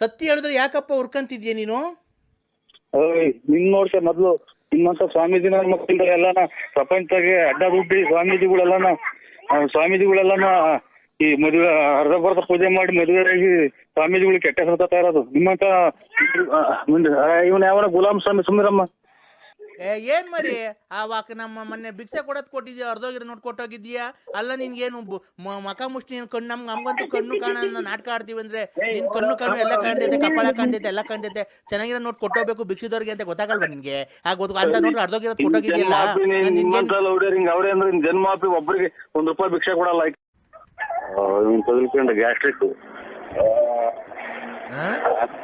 ಸತ್ಯ ಹೇಳಿದ್ರೆ ಯಾಕಪ್ಪ ಹುರ್ಕಂತಿದ್ಯಾ ನೀನು? ನಿನ್ ನೋಡ್ಸ ಮೊದ್ಲು ನಿಮ್ಮಂತ ಸ್ವಾಮೀಜಿನ ಮಕ್ಕಳ ಎಲ್ಲಾನ ಪ್ರಪಂಚದಾಗೆ ಅಡ್ಡ ದುಡ್ಡಿ ಸ್ವಾಮೀಜಿಗಳೆಲ್ಲಾನ ಈ ಮದುವೆ ಅರ್ಧ ಬರ್ಧ ಪೂಜೆ ಮಾಡಿ ಮದುವೆಯಾಗಿ ಸ್ವಾಮೀಜಿಗಳು ಕೆಟ್ಟ ಹೇಳ್ತಾ ಇರೋದು ನಿಮ್ಮಂತ ಇವನ್ ಯಾವನ ಗುಲಾಮ್ ಸ್ವಾಮಿ ಸುಮ್ಮಿರಮ್ಮ. ಏನ್ ಮರಿ ಆವಾಗ ನಮ್ಮ ಮೊನ್ನೆ ಭಿಕ್ಷೆ ಕೊಟ್ಟಿದ್ಯಾ, ಅರ್ಧೋಗಿರೋ ನೋಟ್ ಕೊಟ್ಟೋಗಿದ್ಯಾ? ಅಲ್ಲ ನಿನ್ಗೇನು ಮಕ ಮುಷ್ಟಿ ಕಣ್ಣು ನಮ್ಗಂತೂ ಕಣ್ಣು ಕಾಣ ನಾಟಕ ಆಡ್ತೀವಿ ಅಂದ್ರೆ ನಿನ್ ಕಣ್ಣು ಎಲ್ಲ ಕಾಣ್ತೈತೆ, ಕಪಾಳ ಕಾಣ್ತೈತೆ, ಎಲ್ಲ ಕಾಣ್ತೈತೆ. ಚೆನ್ನಾಗಿರೋ ನೋಟ್ ಕೊಟ್ಟೋಗ್ಬೇಕು ಭಿಕ್ಷುದವ್ರಿಗೆ ಅಂತ ಗೊತ್ತಾಗಲ್ವಾ ನಿನ್ಗೆ? ಅಂತ ನೋಡ್ರಿ ಅರ್ಧೋಗಿರೋದು ಕೊಟ್ಟೋಗಿದ್ಯಲ್ಲ. ಅವ್ರೆ ಅಂದ್ರೆ ಜನ್ಮಾಪಿ ಒಬ್ಬರಿಗೆ ₹1 ಭಿಕ್ಷೆ ಕೊಡಲ್ಲ. ತಗಲ್ಕೊಂಡು ಗ್ಯಾಸ್ಟ್ರಿಕ್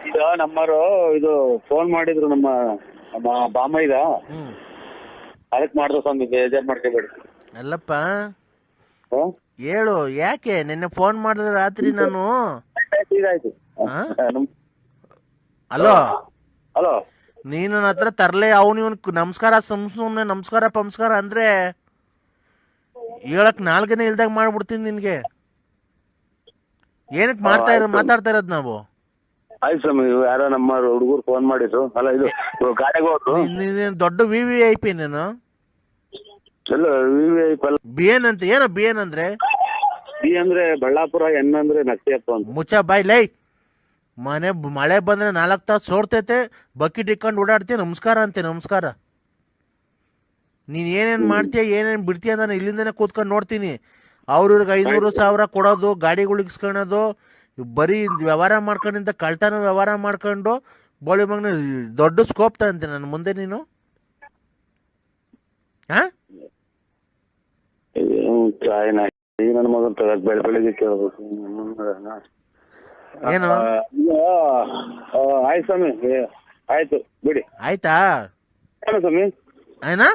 ಈಗ ನಮ್ಮರು ಇದು ಫೋನ್ ಮಾಡಿದ್ರು ನಮ್ಮ ಬಾಮೈದ, ಅದಕ್ಕೆ ಮಾಡ್ದ ಸ್ವಾಮಿ, ಬೇಜಾರ್ ಮಾಡ್ಕೋಬೇಡಿ. ಅಲ್ಲಪ್ಪ ಹೇಳು, ಯಾಕೆ ನಿನ್ನೆ ಫೋನ್ ಮಾಡಿದ್ರೆ ರಾತ್ರಿ ನಾನು ಇದಾಯ್ತು. ಹಲೋ ಹಲೋ, ನೀನು ನನ್ನ ಹತ್ರ ತರಲೆ ಅವನು ಇವನ್ ನಮಸ್ಕಾರ ಸುಮ್ನೆ ನಮಸ್ಕಾರ ಪಮಸ್ಕಾರ ಅಂದ್ರೆ ಹೇಳಕ್ ನಾಲ್ಕನೇ ಇಲ್ದಾಗ ಮಾಡ್ಬಿಡ್ತೀನಿ ನಿನ್ಗೆ. ಏನಕ್ಕೆ ಮಾತಾಡ್ತಾ ಇರೋದು ನಾವು? ಆಯ್ತು ಸ್ವಾಮಿ, ಯಾರೋ ನಮ್ಮ ಹುಡುಗರು ಫೋನ್ ಮಾಡಿದ್ರು. ಅಲ್ಲ ಇದು ಗಾಡಿಗೆ ಹೋದ್ರು. ದೊಡ್ಡ VVIP ನೀನು. BN ಅಂತ ಏನೋ BN ಅಂದ್ರೆ? ಬಿ ಅಂದ್ರೆ ಬಳ್ಳಾಪುರ, ಎನ್ ಅಂದ್ರೆ ನಕ್ತಿಯಪ್ಪ ಅಂತ. ಮುಚ್ಚ ಬಾಯ್ ಲೈ. ಮಳೆ ಬಂದ್ರೆ 4 ತಾಸು ಸೋರ್ತೈತೆ, ಬಕೆಟ್ ಇಟ್ಕೊಂಡು ಓಡಾಡ್ತೀಯ, ನಮಸ್ಕಾರ ಅಂತೆ. ನಮಸ್ಕಾರ. ನೀನ್ ಏನೇನ್ ಮಾಡ್ತೀಯ ಏನೇನ್ ಬಿಡ್ತೀಯ ನಾನು ಇಲ್ಲಿಂದನೇ ಕೂತ್ಕೊಂಡು ನೋಡ್ತೀನಿ. ಅವ್ರಿಗೆ 500,000 ಕೊಡೋದು, ಗಾಡಿಗಳು ಇಸ್ಕೊಳೋದು, ಬರೀ ವ್ಯವಹಾರ ಮಾಡ್ಕೊಂಡಿಂದ ಕಳ್ತನ ವ್ಯವಹಾರ ಮಾಡ್ಕೊಂಡು ಬೋಳಿ ಮಗನ ದೊಡ್ಡ ಸ್ಕೋಪ್ ತಗಂತೆ ನನ್ನ ಮುಂದೆ ನೀನು. ನನ್ನ ಮಗನ್ ತಗದ್ ಬೆಳಿಗ್ಗೆ ಕೇಳ್ಬೇಕು ಏನು? ಆಯ್ತು ಸ್ವಾಮಿ, ಆಯ್ತು ಬಿಡಿ. ಆಯ್ತಾ ಸ್ವಾಮಿ? ಆಯ್ನಾ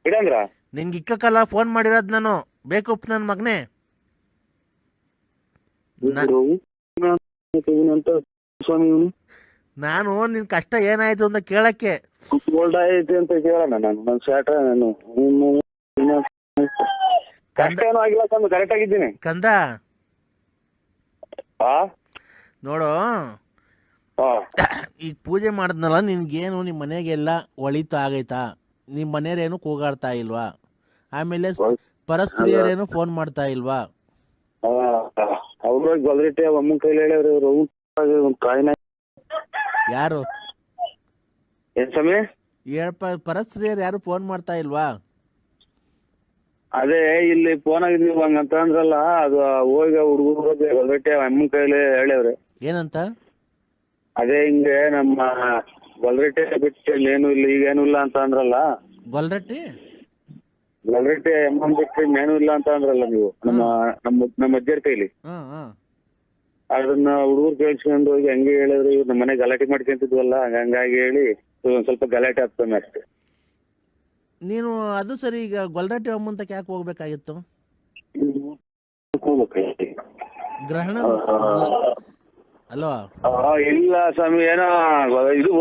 ಬಿಡಂದ್ರ ನಿನ್ಗೆ ಇಕ್ಕಕ್ಕಲ್ಲ ಫೋನ್ ಮಾಡಿರೋದು ನಾನು. ಬೇಕಪ್ಪ ನನ್ನ ಮಗನೇ. ನಾನು ನಿನ್ ಕಷ್ಟ ಏನಾಯ್ತು ಅಂತ ಕೇಳಕ್ಕೆ ಗೋಲ್ಡ್ ಆಯ್ತು ಅಂತ ಕೇಳೋಣ. ನಾನು ಶಾಟ ನಾನು ಆಗಿಲ್ಲ ಸ್ವಾಮಿ, ಕರೆಕ್ಟ್ ಆಗಿದ್ದೀನಿ ಕಂದ. ನೋಡು, ಈಗ ಪೂಜೆ ಮಾಡಿದ್ನಲ್ಲ, ನಿನ್ಗೇನು ನಿಮ್ಮ ಮನೆಗೆಲ್ಲ ಒಳಿತು ಆಗೈತಾ? ನಿಮ್ಮ ಮನೆಯರೇನು ಕೂಗಾಡ್ತಾ ಇಲ್ವಾ? ಆಮೇಲೆ ಪರಸ್ತ್ರೀಯರೇನು ಫೋನ್ ಮಾಡ್ತಾ ಇಲ್ವಾ? ಅವ್ರ ಗೊಲ್ರಿಟ್ಟಿ ಅಮ್ಮನ ಕೈಲಿ ಹೇಳ್ಯಾವ್ರಿ. ಕಾಯಿನ ಯಾರು ಏನ್ ಸ್ವಾಮಿ? ಪರಸ್ತ್ರೀಯರು ಯಾರು ಫೋನ್ ಮಾಡ್ತಾ ಇಲ್ವಾ? ಅದೇ ಇಲ್ಲಿ ಫೋನ್ ಆಗಿದ್ವಿ ಹಂಗಂತ ಅಂದ್ರಲ್ಲ, ಅದು ಹೋಗಿ ಹುಡುಗರು ಗೊಲ್ರಿಟ್ಟಿ ಅಮ್ಮನ ಕೈಲಿ ಹೇಳ್ಯಾವ್ರಿ. ಏನಂತ? ಅದೇ ಹಿಂಗೆ ನಮ್ಮ ಗೊಲ್ರಿಟ್ಟಿ ಬಿಟ್ಟು ಏನು ಇಲ್ಲ, ಈಗೇನು ಇಲ್ಲ ಅಂತ ಅಂದ್ರಲ್ಲ. ಗೊಲ್ರಟ್ಟಿ ಅಮ್ಮನ್ ಬಿಟ್ಟು ಏನು ಇಲ್ಲ ಅಂತ ಅಂದ್ರಲ್ಲ ನೀವು ನಮ್ಮ ಅಜ್ಜರ ಕೈಲಿ. ಅದನ್ನ ಹುಡುಗರು ಕೇಳಿಸ್ಕೊಂಡು ಹೋಗಿ ಹಂಗೆ ಹೇಳಿದ್ರು. ನಮ್ಮ ಮನೆ ಗಲಾಟೆ ಮಾಡ್ಕೊಂತಿದ್ವಲ್ಲ, ಹಂಗಾಗಿ ಹೇಳಿ ಒಂದ್ ಸ್ವಲ್ಪ ಗಲಾಟೆ ಆಗ್ತಾನೆ ಅಷ್ಟೇ. ನೀನು ಅದು ಸರಿ, ಈಗ ಗೊಲ್ರಟ್ಟಿ ಅಮ್ಮಂತಕ್ಕೆ ಯಾಕೆ ಹೋಗ್ಬೇಕಾಗಿತ್ತು? ಗ್ರಹಣ ಅಲ್ವಾ? ಇಲ್ಲ ಸ್ವಾಮಿ, ಏನೋ ಇದು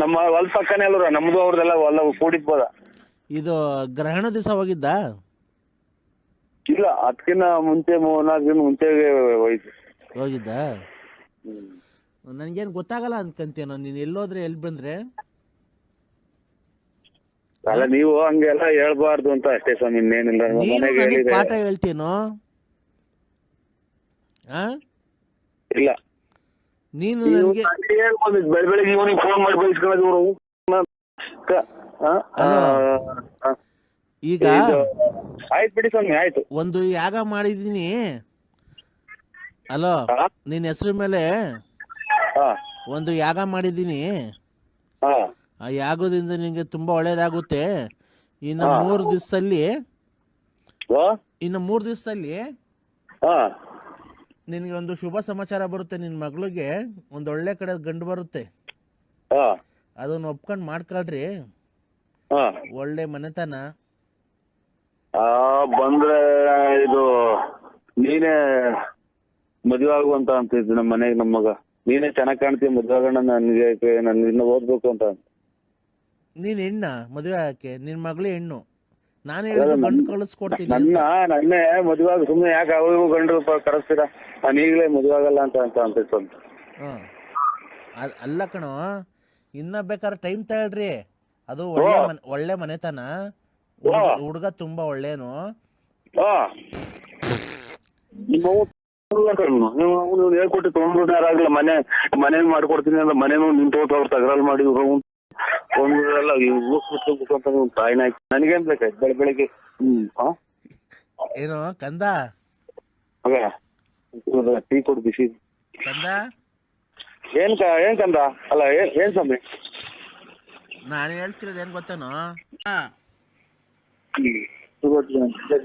ನಮ್ಮ ಹೊಲ ಪಕ್ಕನೇ ಅಲ್ರ, ನಮ್ದು ಅವ್ರದೆಲ್ಲ ಹೊಲ ಕೂಡಿದ್ಬೋದ. ಇದು ಗ್ರಹಣ ದಿವಸ ಹೋಗಿದ್ದ? ಇಲ್ಲ, ಅದಕ್ಕಿಂತ ಮುಂಚೆ 4 ದಿನ ಮುಂಚೆ ಹೋಗಿದ್ದ. ನನ್ಗೇನು ಗೊತ್ತಾಗಲ್ಲ ಅನ್ಕಂತೇನೋ, ನೀನ್ ಎಲ್ಲೋದ್ರೆ ಎಲ್ಲಿ ಬಂದ್ರೆ. ಅಲ್ಲ, ನೀವು ಹಂಗೆಲ್ಲ ಹೇಳ್ಬಾರ್ದು ಅಂತ ಅಷ್ಟೇ ಸ್ವಾಮಿ, ಇನ್ನೇನಿಲ್ಲ. ಪಾಠ ಹೇಳ್ತೀನೋ? ಇಲ್ಲ, ನೀನು ನನಗೆ ಬೆಳಿಗ್ಗೆ ಇವನಿಗೆ ಫೋನ್ ಮಾಡಿ ಬಯಸ್ಕೊಳ್ಳೋದು. ಈಗ ಆಯ್ತು ಬಿಡಿ ಸ್ವಾಮಿ, ಆಯ್ತು. ಒಂದು ಯಾಗ ಮಾಡಿದೀನಿ. ಅಲೋ, ನಿನ್ನ ಹೆಸರು ಮೇಲೆ ಒಂದು ಯಾಗ ಮಾಡಿದೀನಿ. ಆ ಯಾಗದಿಂದ ನಿಂಗೆ ತುಂಬಾ ಒಳ್ಳೇದಾಗುತ್ತೆ. ಇನ್ನು 3 ದಿವಸದಲ್ಲಿ ನಿನ್ಗೆ ಒಂದು ಶುಭ ಸಮಾಚಾರ ಬರುತ್ತೆ. ನಿನ್ ಮಗಳಿಗೆ ಒಂದ್ ಒಳ್ಳೆ ಕಡೆ ಗಂಡು ಬರುತ್ತೆ. ಅದನ್ನ ಒಪ್ಕೊಂಡ್ ಮಾಡ್ಕೊಳ್ರಿ. ಒಳ್ಳೆ ಮನೆತನ ಬಂದ್ರೆ ಇದು ನೀನೇ ಮದುವೆ ಆಗುವಂತ ಅಂತಿದ್ದು ನಮ್ಮ ಮನೆಗೆ. ನಮ್ಮ ಮಗ ನೀನೇ ಚೆನ್ನಾಗ್ ಕಾಣ್ತೀಯ, ಮದುವೆ ಆಗೋಣ, ನನ್ಗೆ ನಾನು ಇನ್ನ ಓದ್ಬೇಕು ಅಂತ. ನೀನ್ ಹೆಣ್ಣ ಮದುವೆ ಆಗಕ್ಕೆ? ನಿನ್ ಮಗಳೇ ಹೆಣ್ಣು. ನಾನು ಹೇಳಿದ ಗಂಡು ಕಳಿಸ್ಕೊಡ್ತೀನಿ. ನನ್ನೇ ಮದುವೆ ಸುಮ್ನೆ ಯಾಕೆ ಅವು ಗಂಡು ಕರೆಸ್ತೀರಾ? ನಾನು ಈಗಲೇ ಮದುವೆ ಆಗಲ್ಲ ಅಂತ ಅಂತಿತ್ತು. ಅಲ್ಲ ಕಣೋ, ಇನ್ನ ಬೇಕಾದ್ರೆ ಟೈಮ್ ತಗೊಳ್ರಿ. ಅದು ಒಳ್ಳೆ ಮನೆತನ, ಹುಡುಗ ತುಂಬಾ ಒಳ್ಳೇನು. ಹೇಳ್ಕೊಟ್ಟು ತೊಗೊಂಡ್ಬಿಟ್ಟು ಯಾರಾಗ್ಲ ಮನೆ ಮಾಡ್ಕೊಡ್ತೀನಿ ಅಂದ್ರೆ ಮನೇನು ನಿಂತೋತ ಅವ್ರು ತಗರಾಲ್ ಮಾಡಿ ಒಂದೆಲ್ಲ ತಾಯಿನ ನನಗೇನ್ ಬೇಕಾಯ್ತು ಬೆಳಿಗ್ಗೆ ಏನು ಕಂದ, ಟೀ ಕೊಡು ಬಿಸಿ. ಕಂದ ಏನ್ ಕಂದ ಅಲ್ಲ ಏನ್ ಸ್ವಾಮಿ, ನಾನು ಹೇಳ್ತಿರೋದು ಏನ್ ಗೊತ್ತೇನೋ,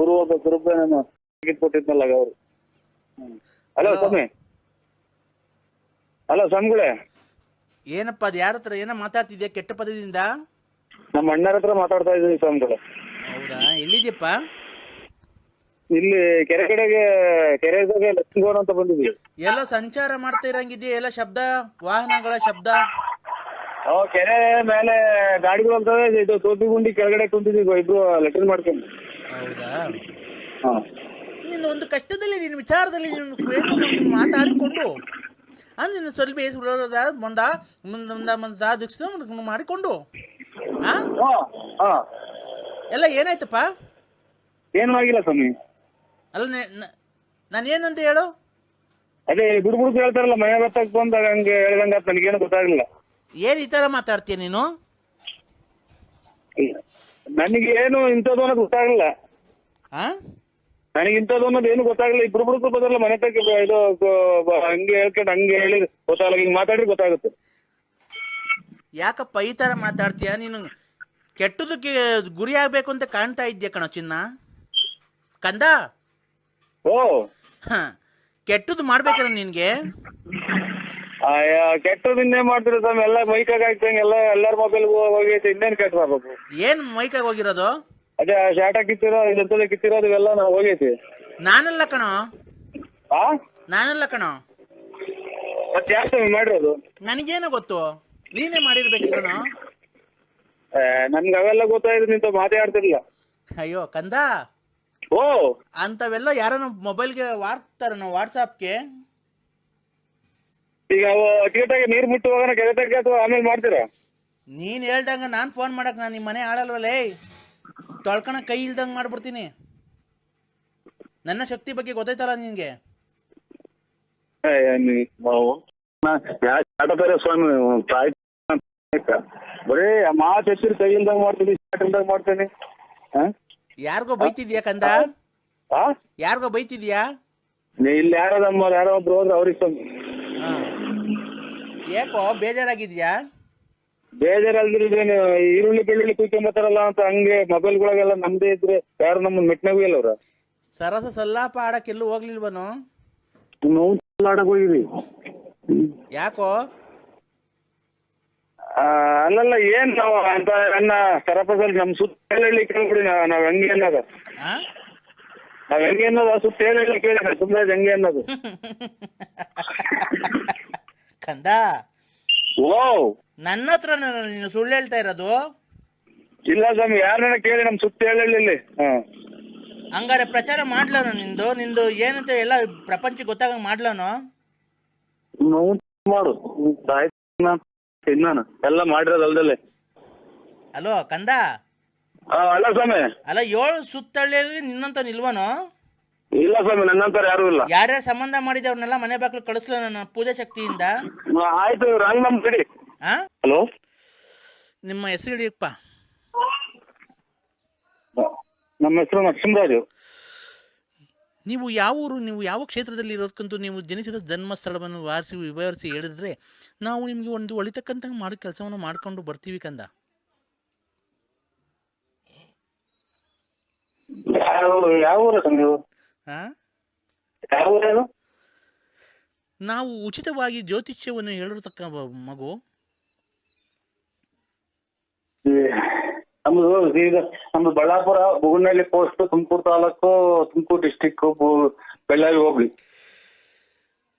ಗುರುಬ ಕೊಟ್ಟಿದ್ನಲ್ಲ ಅವರು. ಹಲೋ ಸ್ವಾಮಿ, ಹಲೋ ಸ್ವಾಮಿಗಳೇ. ಏನಪ್ಪ ಅದು ಯಾರ ಹತ್ರ ಏನೋ ಮಾತಾಡ್ತಿದ್ಯಾ ಕೆಟ್ಟ ಪದದಿಂದ? ನಮ್ಮ ಅಣ್ಣರ ಹತ್ರ ಮಾತಾಡ್ತಾ ಇದ್ದೀನಿ ಸ್ವಾಮಿಗಳೇ. ಹೌದಾ, ಎಲ್ಲಿದ್ಯಪ್ಪ? ಇಲ್ಲಿ ಕೆರೆ ಕಡೆಗೆ ಕೆರೆಗೆ ಲಕ್ಷ್ಮೀಗೋಣ ಅಂತ ಬಂದಿದ್ವಿ. ಎಲ್ಲೋ ಸಂಚಾರ ಮಾಡ್ತಾ ಇರಂಗಿದ್ಯಾ, ಎಲ್ಲ ಶಬ್ದ, ವಾಹನಗಳ ಶಬ್ದ. ಕೆರೆ ಮೇಲೆ ಗಾಡಿಗಳು ಹೋಗ್ತವೆ, ಇದು ತೋಪಿ ಗುಂಡಿ ಕೆಳಗಡೆ ಕುಂತಿದ್ವಿ ಇಬ್ರು ಲೆಟರ್ ಮಾಡ್ಕೊಂಡು. ಹೌದಾ, ನಿನ್ನ ಒಂದು ಕಷ್ಟದಲ್ಲಿ ನಿನ್ನ ವಿಚಾರದಲ್ಲಿ ನೀನು ಮಾತಾಡಿಕೊಂಡು ನೀನು ಸ್ವಲ್ಪ ಮಾಡಿಕೊಂಡು ಎಲ್ಲ ಏನಾಯ್ತಪ್ಪ? ಏನೂ ಆಗಿಲ್ಲ ಸ್ವಾಮಿ. ಅಲ್ಲ ನಾನು ಏನಂತ ಹೇಳು? ಅದೇ ಬುಡ್ಬುಡ್ಕು ಹೇಳ್ತಾರಲ್ಲ ಮನೆ ಗೊತ್ತಾಗ್ ಬಂದಾಗ ಹಂಗೆ ಹೇಳ್ದಂಗ ನನಗೇನು ಗೊತ್ತಾಗ್ಲಿಲ್ಲ. ಏನ್ ಈ ತರ ಮಾತಾಡ್ತೀಯ ನೀನು? ನನಗೇನು ಇಂಥದ್ದು ಅನ್ನೋದು ಗೊತ್ತಾಗ್ಲಿಲ್ಲ. ನನಗೆ ಇಂಥದ್ದು ಅನ್ನೋದು ಏನು ಗೊತ್ತಾಗ್ಲಿಲ್ಲ. ಇಬ್ರು ಬುಡ್ಕು ಬಂದ್ರಲ್ಲ ಮನೆ ತಕ್ಕ ಇದು ಹಂಗೆ ಹೇಳ್ಕೊಂಡು ಹಂಗೆ ಹೇಳಿ ಗೊತ್ತಾಗಲ್ಲ. ಹಿಂಗ್ ಮಾತಾಡಿ ಗೊತ್ತಾಗುತ್ತೆ. ಯಾಕಪ್ಪ ಈ ತರ ಮಾತಾಡ್ತೀಯ ನೀನು? ಕೆಟ್ಟದಕ್ಕೆ ಗುರಿ ಆಗ್ಬೇಕು ಅಂತ ಕಾಣ್ತಾ ಇದ್ಯಾ ಕಣ ಚಿನ್ನ ಕಂದ. ಕೆಟ್ಟದ್ದು ಮಾಡ್ಬೇಕಲ್ಲ ನಿನ್ಗೆ? ಕೆಟ್ಟದ್ದು ಇನ್ನೇ ಮಾಡ್ತಿರೋ ಸ್ವಾಮಿ, ಎಲ್ಲ ಮೈಕಾಗ ಹಾಕ್ತಂಗೆ ಎಲ್ಲಾರ ಮೊಬೈಲ್ ಹೋಗೈತೆ, ಇನ್ನೇನ್ ಕೆಟ್ಟ ಮಾಡ್ಬೇಕು? ಏನ್ ಮೈಕಾಗ ಹೋಗಿರೋದು? ಅದೇ ಶಾಟ ಕಿತ್ತಿರೋ ಇದೆಂತದ ಕಿತ್ತಿರೋದು ಇವೆಲ್ಲ ನಾವು ಹೋಗೈತಿ. ನಾನಲ್ಲ ಕಣೋ, ನಾನಲ್ಲ ಕಣೋ. ಮತ್ತೆ ಯಾಕೆ ಸ್ವಾಮಿ ಮಾಡಿರೋದು? ನನಗೇನೋ ಗೊತ್ತು, ನೀನೇ ಮಾಡಿರ್ಬೇಕು ಕಣೋ. ನನ್ಗೆ ಅವೆಲ್ಲ ಗೊತ್ತಾಯ್ತು, ನಿಂತ ಮಾತಾಡ್ತಿರ್ಲಿಲ್ಲ. ಅಯ್ಯೋ ಕಂದ, ಅಂತವೆಲ್ಲ ಯಾರನ್ನ ಮೊಬೈಲ್ಗೆ ವಾರ್ತಾರ ವಾಟ್ಸಾಪ್ಗೆ. ಈಗ ಅತಿಗೆಟ್ಟಾಗಿ ನೀರ್ ಮುಟ್ಟುವಾಗ ಕೆರೆತಾಗ ಅಥವಾ ಆಮೇಲೆ ಮಾಡ್ತೀರಾ? ನೀನ್ ಹೇಳ್ದಂಗ ನಾನ್ ಫೋನ್ ಮಾಡಕ್ ನಾನು ನಿಮ್ಮ ಮನೆ ಆಡಲ್ವಲ್ಲೇ, ತೊಳ್ಕಣ ಕೈ ಇಲ್ದಂಗ್ ಮಾಡ್ಬಿಡ್ತೀನಿ. ನನ್ನ ಶಕ್ತಿ ಬಗ್ಗೆ ಗೊತ್ತಾಯ್ತಲ್ಲ ನಿನ್ಗೆ. ಸ್ವಾಮಿ ಬರೀ ಮಾತು ಹೆಚ್ಚಿರಿ ಕೈ ಇಲ್ದಂಗ್ ಮಾಡ್ತೀನಿ, ಇಲ್ದಂಗ್ ಮಾಡ್ತೇನೆ. ಯಾರಿಗೋ ಬೈತಿದ್ಯಾ ಕಂದ? ಯಾರಿಗೋ ಬೈತಿದ್ಯಾ? ಇಲ್ಲಿ ಯಾರೋ ಒಬ್ರು ಹೋದ್ರೆ ಅವ್ರಿಗೆ ಯಾಕೋ ಬೇಜಾರಾಗಿದ್ಯಾ? ಬೇಜಾರಾಗಿದ್ದೇನೆ. ಈರುಳ್ಳಿ ಬೆಳ್ಳುಳ್ಳಿ ಕುಯ್ಕೊಂಬತ್ತಾರಲ್ಲ ಅಂತ ಹಂಗೆ ಮೊಬೈಲ್ಗಳಿಗೆಲ್ಲ ನಮ್ದೇ ಇದ್ರೆ ಯಾರು ನಮ್ಮನ್ನ ಮೆಟ್ನಾಗೂ ಇಲ್ಲ ಅವ್ರ. ಸರಸ ಸಲ್ಲಾಪ ಆಡಕ್ ಎಲ್ಲೂ ಹೋಗ್ಲಿಲ್ವನು? ಆಡಕ್ ಹೋಗಿದ್ವಿ. ಯಾಕೋ? ಅಲ್ಲಲ್ಲ ಏನ್ ನಾವು ಅಂತ ನನ್ನ ಸರಪದಲ್ಲಿ ನಮ್ ಸುತ್ತ ಹೇಳಿ ಕೇಳ್ಬಿಡಿ. ನಾವ್ ಹೆಂಗೆ ಅನ್ನೋದು ಸುತ್ತ ಹೇಳಿ ಕೇಳಿ ಸುಮ್ಮನೆ ಹೆಂಗೆ ಅನ್ನೋದು. ಕಂದ, ನನ್ನ ಹತ್ರ ನೀನು ಸುಳ್ಳು ಹೇಳ್ತಾ ಇರೋದು? ಇಲ್ಲ ಸ್ವಾಮಿ, ಯಾರನ್ನ ಕೇಳಿ ನಮ್ ಸುತ್ತ ಹೇಳಿ. ಹಂಗಾರೆ ಪ್ರಚಾರ ಮಾಡ್ಲಾನು ನಿಂದು ಏನಂತ ಎಲ್ಲ ಪ್ರಪಂಚಕ್ಕೆ ಗೊತ್ತಾಗಂಗ್ ಮಾಡ್ಲಾನು? ಮಾಡು ಎಲ್ಲ ಮಾಡಿರೋದು ಅಲ್ದಲ್ಲೇ. ಅಲೋ ಕಂದ. ಅಲ್ಲ ಸ್ವಾಮಿ, ಅಲ್ಲ 7 ಸುತ್ತಳ್ಳಿಯಲ್ಲಿ ನಿನ್ನಂತ ನಿಲ್ವನು? ಇಲ್ಲ ಸ್ವಾಮಿ, ನನ್ನಂತರ ಯಾರು ಇಲ್ಲ. ಯಾರ್ಯಾರು ಸಂಬಂಧ ಮಾಡಿದವ್ರನ್ನೆಲ್ಲ ಮನೆ ಬಾಕ್ಲು ಕಳಿಸ್ಲ ನನ್ನ ಪೂಜಾ ಶಕ್ತಿಯಿಂದ. ಆಯ್ತು, ರಂಗ್ ನಮ್ ಬಿಡಿ. ಹಲೋ, ನಿಮ್ಮ ಹೆಸರು ಹಿಡಿಯಪ್ಪ. ನಮ್ಮ ಹೆಸರು ನರಸಿಂಹರಾಜು. ನೀವು ಯಾವ ಊರು, ನೀವು ಯಾವ ಕ್ಷೇತ್ರದಲ್ಲಿ ಇರೋದಕ್ಕಂತೂ ನೀವು ಜನಿಸಿದ ಜನ್ಮಸ್ಥಳವನ್ನು ವಿವರಿಸಿ ಹೇಳಿದ್ರೆ ನಾವು ನಿಮಗೆ ಒಂದು ಒಳಿತಕ್ಕಂತ ಮಾಡಿ ಕೆಲಸವನ್ನು ಮಾಡ್ಕೊಂಡು ಬರ್ತೀವಿ ಕಂದ. ಯಾವ ಊರ ನೀವು? ಯಾವ ಊರೇನು? ನಾವು ಉಚಿತವಾಗಿ ಜ್ಯೋತಿಷ್ಯವನ್ನು ಹೇಳಿರ್ತಕ್ಕ ಮಗು. ನಮ್ದು ಬಳ್ಳಾಪುರ ಬುಗುನಹಳ್ಳಿ ಪೋಸ್ಟ್, ತುಮಕೂರು ತಾಲೂಕು, ತುಮಕೂರು ಡಿಸ್ಟಿಕ್, ಬೆಳ್ಳಾವಿ ಹೋಗ್ಲಿ.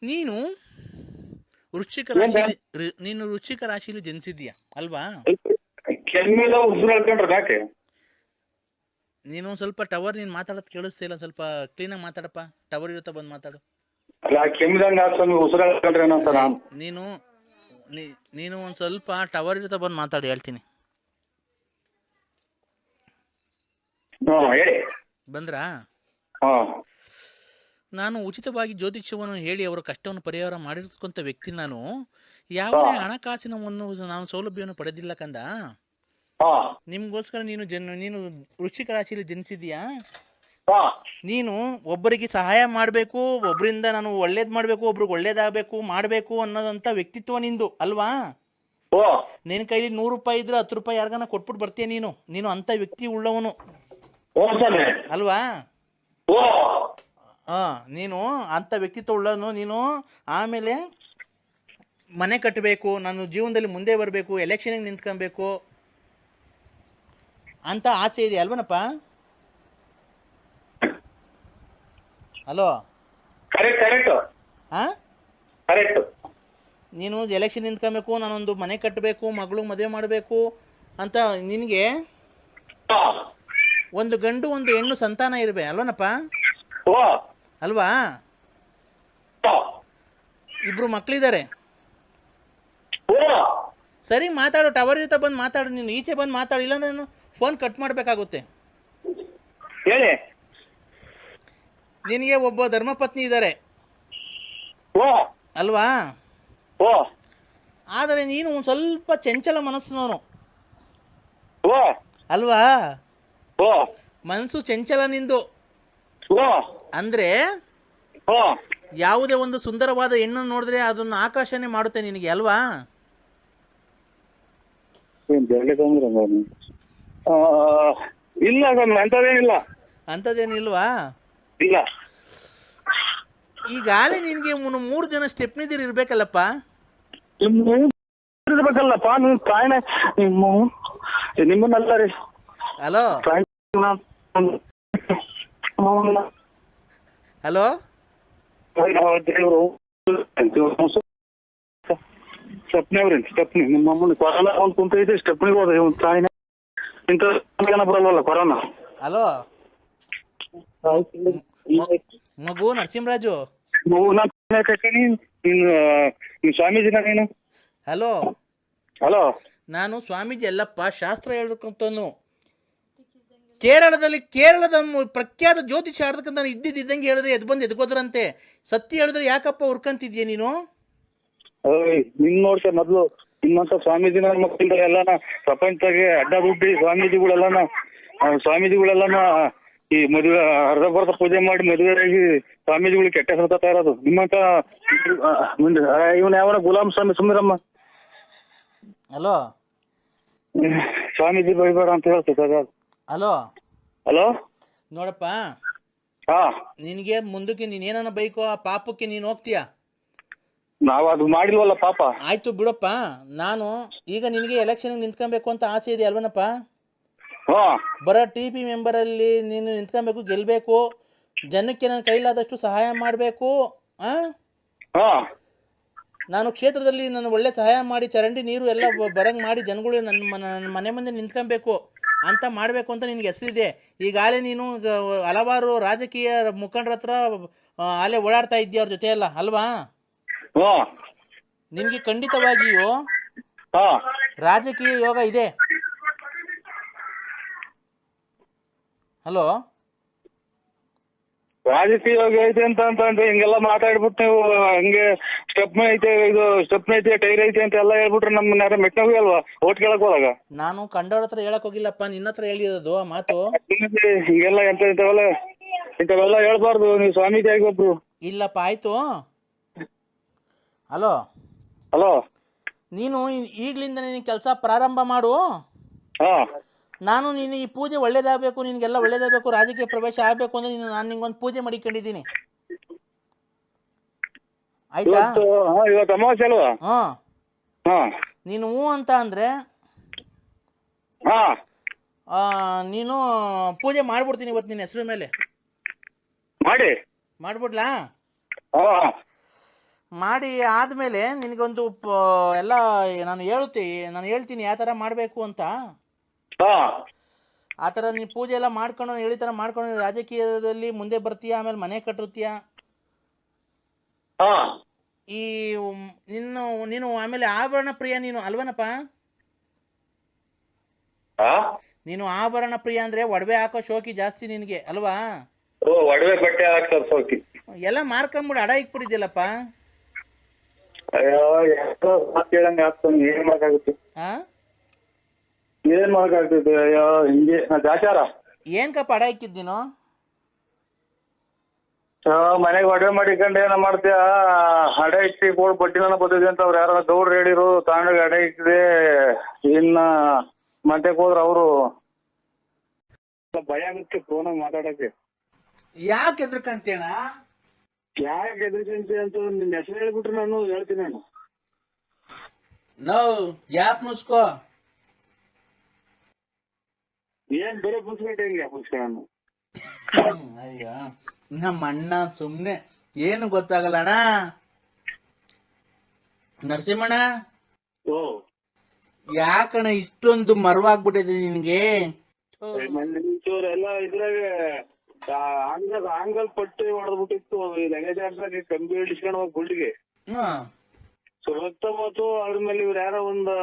ನೀನು ವೃಶ್ಚಿಕ ರಾಶಿಯಲ್ಲಿ ಜನಿಸಿದ್ಯಾ ಅಲ್ವಾ? ಕೆಮ್ಮಿಲ್ಲ ಉಸಿರು ಹೇಳ್ಕೊಂಡ್ರೆ ಯಾಕೆ? ನೀನು ಸ್ವಲ್ಪ ಟವರ್, ನೀನು ಮಾತಾಡೋದು ಕೇಳಿಸ್ತಿಲ್ಲ, ಸ್ವಲ್ಪ ಕ್ಲೀನಾಗಿ ಮಾತಾಡಪ್ಪ. ಟವರ್ ಇರುತ್ತಾ ಬಂದು ಮಾತಾಡು. ಅಲ್ಲ ಕೆಮ್ಮಿದಂಗ ಉಸಿರು ಹೇಳ್ಕೊಂಡ್ರೆ ಏನಂತ. ನೀನು ನೀನು ಒಂದು ಸ್ವಲ್ಪ ಟವರ್ ಇರ್ತಾ ಬಂದು ಮಾತಾಡಿ, ಹೇಳ್ತೀನಿ. ಹೇಳಿ. ಬಂದ್ರಾ? ಹಾ ನಾನು ಉಚಿತವಾಗಿ ಜ್ಯೋತಿಷ್ಯವನ್ನು ಹೇಳಿ ಅವರ ಕಷ್ಟವನ್ನು ಪರಿಹಾರ ಮಾಡಿರ್ತಕ್ಕಂಥ ವ್ಯಕ್ತಿ ನಾನು. ಯಾವುದೇ ಹಣಕಾಸಿನ ನಾನು ಸೌಲಭ್ಯವನ್ನು ಪಡೆದಿಲ್ಲ ಕಂದ. ನಿಮ್ಗೋಸ್ಕರ ನೀನು ವೃಶ್ಚಿಕ ರಾಶಿಯಲ್ಲಿ ಜನಿಸಿದ್ಯಾ. ನೀನು ಒಬ್ಬರಿಗೆ ಸಹಾಯ ಮಾಡಬೇಕು, ಒಬ್ಬರಿಂದ ನಾನು ಒಳ್ಳೇದು ಮಾಡಬೇಕು, ಒಬ್ರಿಗೆ ಒಳ್ಳೇದಾಗಬೇಕು ಮಾಡಬೇಕು ಅನ್ನೋದಂಥ ವ್ಯಕ್ತಿತ್ವ ನಿಂದು ಅಲ್ವಾ? ನಿನ್ನ ಕೈಲಿ 100 ರೂಪಾಯಿ ಇದ್ರೆ 10 ರೂಪಾಯಿ ಯಾರಿಗಾನ ಕೊಟ್ಬಿಟ್ಟು ಬರ್ತೀಯ ನೀನು ಅಂತ ವ್ಯಕ್ತಿ ಉಳ್ಳವನು ಅಲ್ವಾ? ನೀನು ಅಂಥ ವ್ಯಕ್ತಿತ್ವ ಉಳ್ಳವನು ನೀನು. ಆಮೇಲೆ ಮನೆ ಕಟ್ಟಬೇಕು, ನಾನು ಜೀವನದಲ್ಲಿ ಮುಂದೆ ಬರಬೇಕು, ಎಲೆಕ್ಷನ್ಗೆ ನಿಂತ್ಕೊಬೇಕು ಅಂತ ಆಸೆ ಇದೆ ಅಲ್ವನಪ್ಪ? Hello, correct. ನೀನು ಎಲೆಕ್ಷನ್ ನಿಂತ್ಕೊಬೇಕು, ನಾನೊಂದು ಮನೆ ಕಟ್ಟಬೇಕು, ಮಗಳು ಮದುವೆ ಮಾಡಬೇಕು ಅಂತ ನಿನಗೆ ಒಂದು ಗಂಡು ಒಂದು ಹೆಣ್ಣು ಸಂತಾನ ಇರಬೇಕು ಅಲ್ವನಪ್ಪ? ಅಲ್ವಾ? ಇಬ್ರು ಮಕ್ಕಳಿದ್ದಾರೆ. ಸರಿ ಮಾತಾಡು, ಟವರ್ ಇರ್ತಾ ಬಂದು ಮಾತಾಡು. ನೀನು ಈಚೆ ಬಂದು ಮಾತಾಡು, ಇಲ್ಲಾಂದ್ರೆ ನಾನು ಫೋನ್ ಕಟ್ ಮಾಡಬೇಕಾಗುತ್ತೆ. ಹೇಳಿ. ನಿನಗೆ ಒಬ್ಬ ಧರ್ಮಪತ್ನಿ ಇದ್ದಾರೆ ಅಲ್ವಾ? ಆದರೆ ನೀನು ಒಂದು ಸ್ವಲ್ಪ ಚಂಚಲ ಮನಸ್ಸಿನವನು ಅಲ್ವಾ? ಮನಸ್ಸು ಚಂಚಲ ನಿಂದು. ಅಂದ್ರೆ ಯಾವುದೇ ಒಂದು ಸುಂದರವಾದ ಹೆಣ್ಣನ್ನು ನೋಡಿದ್ರೆ ಅದನ್ನು ಆಕರ್ಷಣೆ ಮಾಡುತ್ತೆ ನಿನಗೆ ಅಲ್ವಾ? ಇಲ್ಲ ಅಂಥದ್ದೇನಿಲ್ವಾ? ಇಲ್ಲ. ಈಗಾಗಲೇ ನಿನಗೆ 3 ಜನ ಸ್ಟೆಪ್ನಿದಿರು ಇರ್ಬೇಕಲ್ಲಪ್ಪ? ಇರ್ಬೇಕಲ್ಲಪ್ಪ. ನೀವು ಪ್ರಾಣ ನಿಮ್ಮನ್ನಲ್ಲ ರೀ. ಹಲೋ ಹಲೋ, ಸ್ಟೆಪ್ನಿ ನಿಮ್ಮ ಕೊರೋನಾ ಒಂದು ಕುಂತೈತಿ. ಸ್ಟೆಪ್ನಿಗೆ ಹೋದ ತಾಯಿನ ಇಂಥ ಬರಲ್ವಲ್ಲ ಕೊರೋನಾ. ಹಲೋ ಮಗು ನರಸಿಂಹರಾಜು, ಸ್ವಾಮೀಜಿನ ನೀನು? ಹಲೋ ಹಲೋ, ನಾನು ಸ್ವಾಮೀಜಿ ಅಲ್ಲಪ್ಪ, ಶಾಸ್ತ್ರ ಹೇಳ್ಬೇಕಂತನು. ಕೇರಳದ ಪ್ರಖ್ಯಾತ ಜ್ಯೋತಿಷ ಆಡ್ತಕ್ಕಂಥ ನಾನು ಇದ್ದಂಗೆ ಹೇಳಿದ್ರೆ ಎದ್ದು ಬಂದು ಎದ್ಕೋದ್ರಂತೆ. ಸತ್ಯ ಹೇಳಿದ್ರೆ ಯಾಕಪ್ಪ ಹುರ್ಕಂತಿದ್ಯಾ ನೀನು? ನಿನ್ ನೋಡ್ತೆ ಮೊದ್ಲು ನಿಮ್ಮಂತ ಸ್ವಾಮೀಜಿನ ಮಕ್ಕಳ ಎಲ್ಲಾನ ಪ್ರಪಂಚದಾಗೆ ಅಡ್ಡ ದುಡ್ಡಿ ಸ್ವಾಮೀಜಿಗಳೆಲ್ಲಾನ ಈ ಮದುವೆ ಅರ್ಧ ಬರ್ಧ ಪೂಜೆ ಮಾಡಿ ಮದುವೆಯಾಗಿ ಸ್ವಾಮೀಜಿಗಳು ಕೆಟ್ಟ ಹೇಳ್ತಾ ಇರೋದು. ನಿಮ್ಮಂತ ಇವನ್ ಯಾವನ ಗುಲಾಮ್ ಸ್ವಾಮಿ ಸುಮ್ಮಿರಮ್ಮ. ಹಲೋ ಸ್ವಾಮೀಜಿ ಬೈಬೇಡ ಅಂತ ಹೇಳ್ತೇವೆ. ಹಲೋ ಹಲೋ ನೋಡಪ್ಪ, ನಿನಗೆ ಮುಂದಕ್ಕೆ ನೀನೇನ ಬೈಕೋ ಆ ಪಾಪಕ್ಕೆ ನೀನು ಹೋಗ್ತೀಯ. ನಾವ್ ಅದು ಮಾಡಿಲ್ವಲ್ಲ ಪಾಪ. ಆಯ್ತು ಬಿಡಪ್ಪ. ನಾನು ಈಗ ನಿನಗೆ ಎಲೆಕ್ಷನ್ ನಿಂತ್ಕೊಬೇಕು ಅಂತ ಆಸೆ ಇದೆ ಅಲ್ವನಪ್ಪ? ಬರೋ TP ಮೆಂಬರಲ್ಲಿ ನೀನು ನಿಂತ್ಕೊಬೇಕು, ಗೆಲ್ಬೇಕು, ಜನಕ್ಕೆ ನನ್ನ ಕೈಲಾದಷ್ಟು ಸಹಾಯ ಮಾಡಬೇಕು. ನಾನು ಕ್ಷೇತ್ರದಲ್ಲಿ ನಾನು ಒಳ್ಳೆ ಸಹಾಯ ಮಾಡಿ ಚರಂಡಿ ನೀರು ಎಲ್ಲ ಬರಂಗ್ ಮಾಡಿ ಜನಗಳು ನನ್ನ ಮನೆ ಮುಂದೆ ನಿಂತ್ಕೊಬೇಕು ಅಂತ ಮಾಡಬೇಕು ಅಂತ ನಿನಗೆ ಹೆಸರಿದೆ. ಈಗಾಗಲೇ ನೀನು ಹಲವಾರು ರಾಜಕೀಯ ಮುಖಂಡರ ಹತ್ರ ಅಲ್ಲೇ ಓಡಾಡ್ತಾ ಇದ್ದೀಯ ಅವ್ರ ಜೊತೆ ಎಲ್ಲ ಅಲ್ವಾ? ನಿನಗೆ ಖಂಡಿತವಾಗಿಯೂ ರಾಜಕೀಯ ಯೋಗ ಇದೆ. ಹಲೋ, ರಾಜಕೀಯ ಯೋಗ ಐತೆ ಅಂತ ಹಿಂಗೆಲ್ಲ ಮಾತಾಡ್ಬಿಟ್ಟು ನೀವು ಹಂಗೆ ಸ್ಟೆಪ್ನ ಐತೆ ಟೈರ್ ಐತೆ ಅಂತ ಎಲ್ಲ ಹೇಳ್ಬಿಟ್ರೆ ನಮ್ಮನ್ನ ಯಾರ ಮೆಟ್ನಾಗ ಅಲ್ವಾ ಓಟ್ ಕೇಳಕ್ ಹೋದಾಗ? ನಾನು ಕಂಡವ್ರ ಹತ್ರ ಹೇಳಕ್ ಹೋಗಿಲ್ಲಪ್ಪ, ನಿನ್ನ ಹತ್ರ ಹೇಳಿರೋದು ಆ ಮಾತು. ಹಿಂಗೆಲ್ಲ ಇಂಥವೆಲ್ಲ ಹೇಳ್ಬಾರ್ದು. ನೀವು ಸ್ವಾಮೀಜಿ ಆಗಿ ಒಬ್ರು. ಇಲ್ಲಪ್ಪ, ಆಯ್ತು. ಹಲೋ ಹಲೋ, ನೀನು ಈಗ್ಲಿಂದ ನೀನು ಕೆಲಸ ಪ್ರಾರಂಭ ಮಾಡು. ನಾನು ನೀನು ಈ ಪೂಜೆ ಒಳ್ಳೇದಾಗಬೇಕು, ನಿನಗೆಲ್ಲ ಒಳ್ಳೇದಾಗಬೇಕು, ರಾಜಕೀಯ ಪ್ರವೇಶ ಆಗಬೇಕು ಅಂದ್ರೆ ನಾನು ನಿಂಗೊಂದು ಪೂಜೆ ಮಾಡಿಕೊಂಡಿದ್ದೀನಿ. ಆಯ್ತಾ? ಇವತ್ತು ಅಮಾವಾಸ್ಯೆ ಅಲ್ವಾ? ನೀನು ಹ್ಞೂ ಅಂತ ಅಂದ್ರೆ ನೀನು ಪೂಜೆ ಮಾಡ್ಬಿಡ್ತೀನಿ ಇವತ್ತು ನಿನ್ನ ಹೆಸರು ಮೇಲೆ. ಮಾಡ್ಬಿಡ್ಲಾ? ಮಾಡಿ ಆದಮೇಲೆ ನಿನಗೊಂದು ಎಲ್ಲ ನಾನು ಹೇಳ್ತೀನಿ ಯಾವ ಥರ ಮಾಡಬೇಕು ಅಂತ. ಆ ಥರ ನೀನು ಪೂಜೆ ಎಲ್ಲ ಮಾಡ್ಕೊಂಡು ಹೇಳಿ ಥರ ಮಾಡ್ಕೊಂಡು ರಾಜಕೀಯದಲ್ಲಿ ಮುಂದೆ ಬರ್ತೀಯ, ಆಮೇಲೆ ಮನೆ ಕಟ್ಟಿರ್ತೀಯ. ಈ ನೀನು ಆಮೇಲೆ ಆಭರಣ ಪ್ರಿಯ ನೀನು ಅಲ್ವನಪ್ಪ? ನೀನು ಆಭರಣ ಪ್ರಿಯ ಅಂದ್ರೆ ಒಡವೆ ಹಾಕೋ ಶೋಕಿ ಜಾಸ್ತಿ ನಿನಗೆ ಅಲ್ವಾ? ಒಡವೆ ಬಟ್ಟೆ ಹಾಕ್ತಾರೆ ಸೋಕಿ. ಎಲ್ಲ ಮಾರ್ಕೊಂಬಿಡು, ಅಡ ಇಕ್ಬಿಟ್ಟಿದ್ಯಲ್ಲಪ್ಪ. ಅಯ್ಯೋ ಎಷ್ಟೋ ಮಾತು ಕೇಳಂಗೆ ಆಗ್ತಾನೆ, ಏನ್ ಮಾಡಕ್ಕಾಗುತ್ತೆ? ಏನ್ ಮಾಡಕ್ಕಾಗ್ತದೆ? ಅಯ್ಯೋ ಹಿಂಗೆ ದಾಚಾರ. ಏನ್ಕಪ್ಪ ಅಡ ಇಕ್ಕಿದ್ದೀನೋ? ಮನೆಗೆ ಒಡವೆ ಮಾಡಿಕೊಂಡು ಏನ ಮಾಡ್ತೀಯ? ಅಡ ಇಟ್ಟು ಗೋಲ್ಡ್ ಬಡ್ಡಿನ ಬರ್ತದೆ ಅಂತ ಅವ್ರು ಯಾರ ಗೌಡ್ರು ಹೇಳಿರು, ತಗೊಂಡೋಗಿ ಅಡ ಇಟ್ಟಿದೆ. ಇನ್ನ ಮತ್ತೆ ಹೋದ್ರ ಅವರು ಭಯ ಆಗುತ್ತೆ ಫೋನಾಗ ಮಾತಾಡಕ್ಕೆ. ಯಾಕೆ ಎದ್ರಕಂತೇಣ? ಯಾಕೆ ಎದುರ್ಕಂತೆ ಅಂತ ನಿನ್ನ ಹೆಸರು ಹೇಳ್ಬಿಟ್ರೆ ನಾನು ಹೇಳ್ತೀನಿ. ನಾನು ನಾವು ಯಾಪ್ ಮುಸ್ಕೋ. ಏನ್ ಬೇರೆ ಪುಸ್ತಕ ಹೆಂಗೆ ಪುಸ್ತಕ? ಅಯ್ಯ ನಮ್ಮ ಅಣ್ಣ ಸುಮ್ನೆ ಏನು ಗೊತ್ತಾಗಲ್ಲ ಅಣ್ಣ. ನರಸಿಂಹಣ್ಣ, ಯಾಕಣ್ಣ ಇಷ್ಟೊಂದು ಮರವಾಗ್ಬಿಟ್ಟಿದೆ ನಿನ್ಗೆ? ಎಲ್ಲ ಇದ್ರಾಗ ಆಂಗಲ್ ಪಟ್ಟಿ ಹೊಡೆದ್ಬಿಟ್ಟಿತ್ತು. ಲಗೇಜ್ ಕಂಬಿ ಹಿಡಿಸ್ಕೊಂಡು ಹೋಗಿ ಗುಂಡಿಗೆ ರಕ್ತ ಅದ್ರ ಮೇಲೆ ಇವ್ರು ಯಾರೋ ಒಂದ್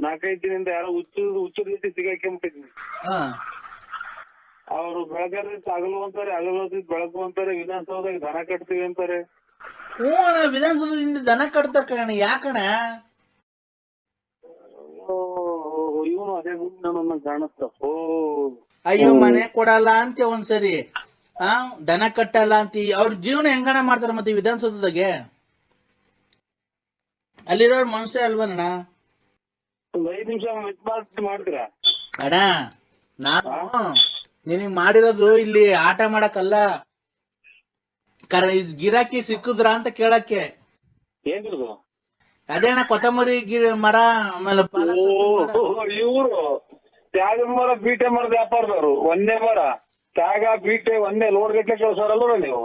4-5 ದಿನದಿಂದ ಯಾರೋ ಹುಚ್ಚದ ರೀತಿ ಸಿಗಾಕೊಂಡ್ಬಿಟ್ಟಿದ್ವಿ. ಅವ್ರು ಬೆಳಗಾರ ಹಗಲು ಅಂತಾರೆ, ಹಗಲು ಬೆಳಕು ಅಂತಾರೆ, ವಿಧಾನಸೌಧದಾಗ ದನ ಕಟ್ತೀವಿ ಅಂತಾರೆ. ಹ್ಞೂ ಅಣ್ಣ, ವಿಧಾನಸೌಧದಿಂದ ದನ ಕಟ್ತಾರ ಕಣ. ಯಾಕಣ? ಇವನು ಅದೇ ನನ್ನ ಕಾಣುತ್ತ. ಅಯ್ಯೋ ಮನೆ ಕೊಡಲ್ಲ ಅಂತ ಒಂದ್ಸರಿ, ದನ ಕಟ್ಟಲ್ಲ ಅಂತ. ಅವ್ರ ಜೀವನ ಹೆಂಗಣ ಮಾಡ್ತಾರ ಮತ್ತೆ ವಿಧಾನಸೌಧದಾಗೆ? ಅಲ್ಲಿರೋರ್ ಮನುಷ್ಯ ಅಲ್ವಣ್ಣ? 5 ನಿಮಿಷ ಮಾಡ್ತೀರಾ ಅಣ್ಣ? ನಾನು ನಿನಗ್ ಮಾಡಿರೋದು ಇಲ್ಲಿ ಆಟ ಮಾಡಕ್ಕಲ್ಲ, ಗಿರಾಕಿ ಸಿಕ್ಕುದ್ರ ಅಂತ ಕೇಳಕ್ಕೆ. ಏನಿರೋದು? ಅದೇ ಅಣ್ಣ, ಕೊತ್ತಂಬರಿ ಮರ, ಆಮೇಲೆ ಇವರು ತ್ಯಾಗ ಮರ, ಬೀಟೆ ಮರದ ವ್ಯಾಪಾರದವರು. ಒಂದೇ ಮರ ತ್ಯಾಗ ಬೀಟೆ ಒಂದೇ ಲೋಡ್ ಗಟ್ಟಲೆ ಕಳ್ಸೋರಲ್ವ ನೀವು?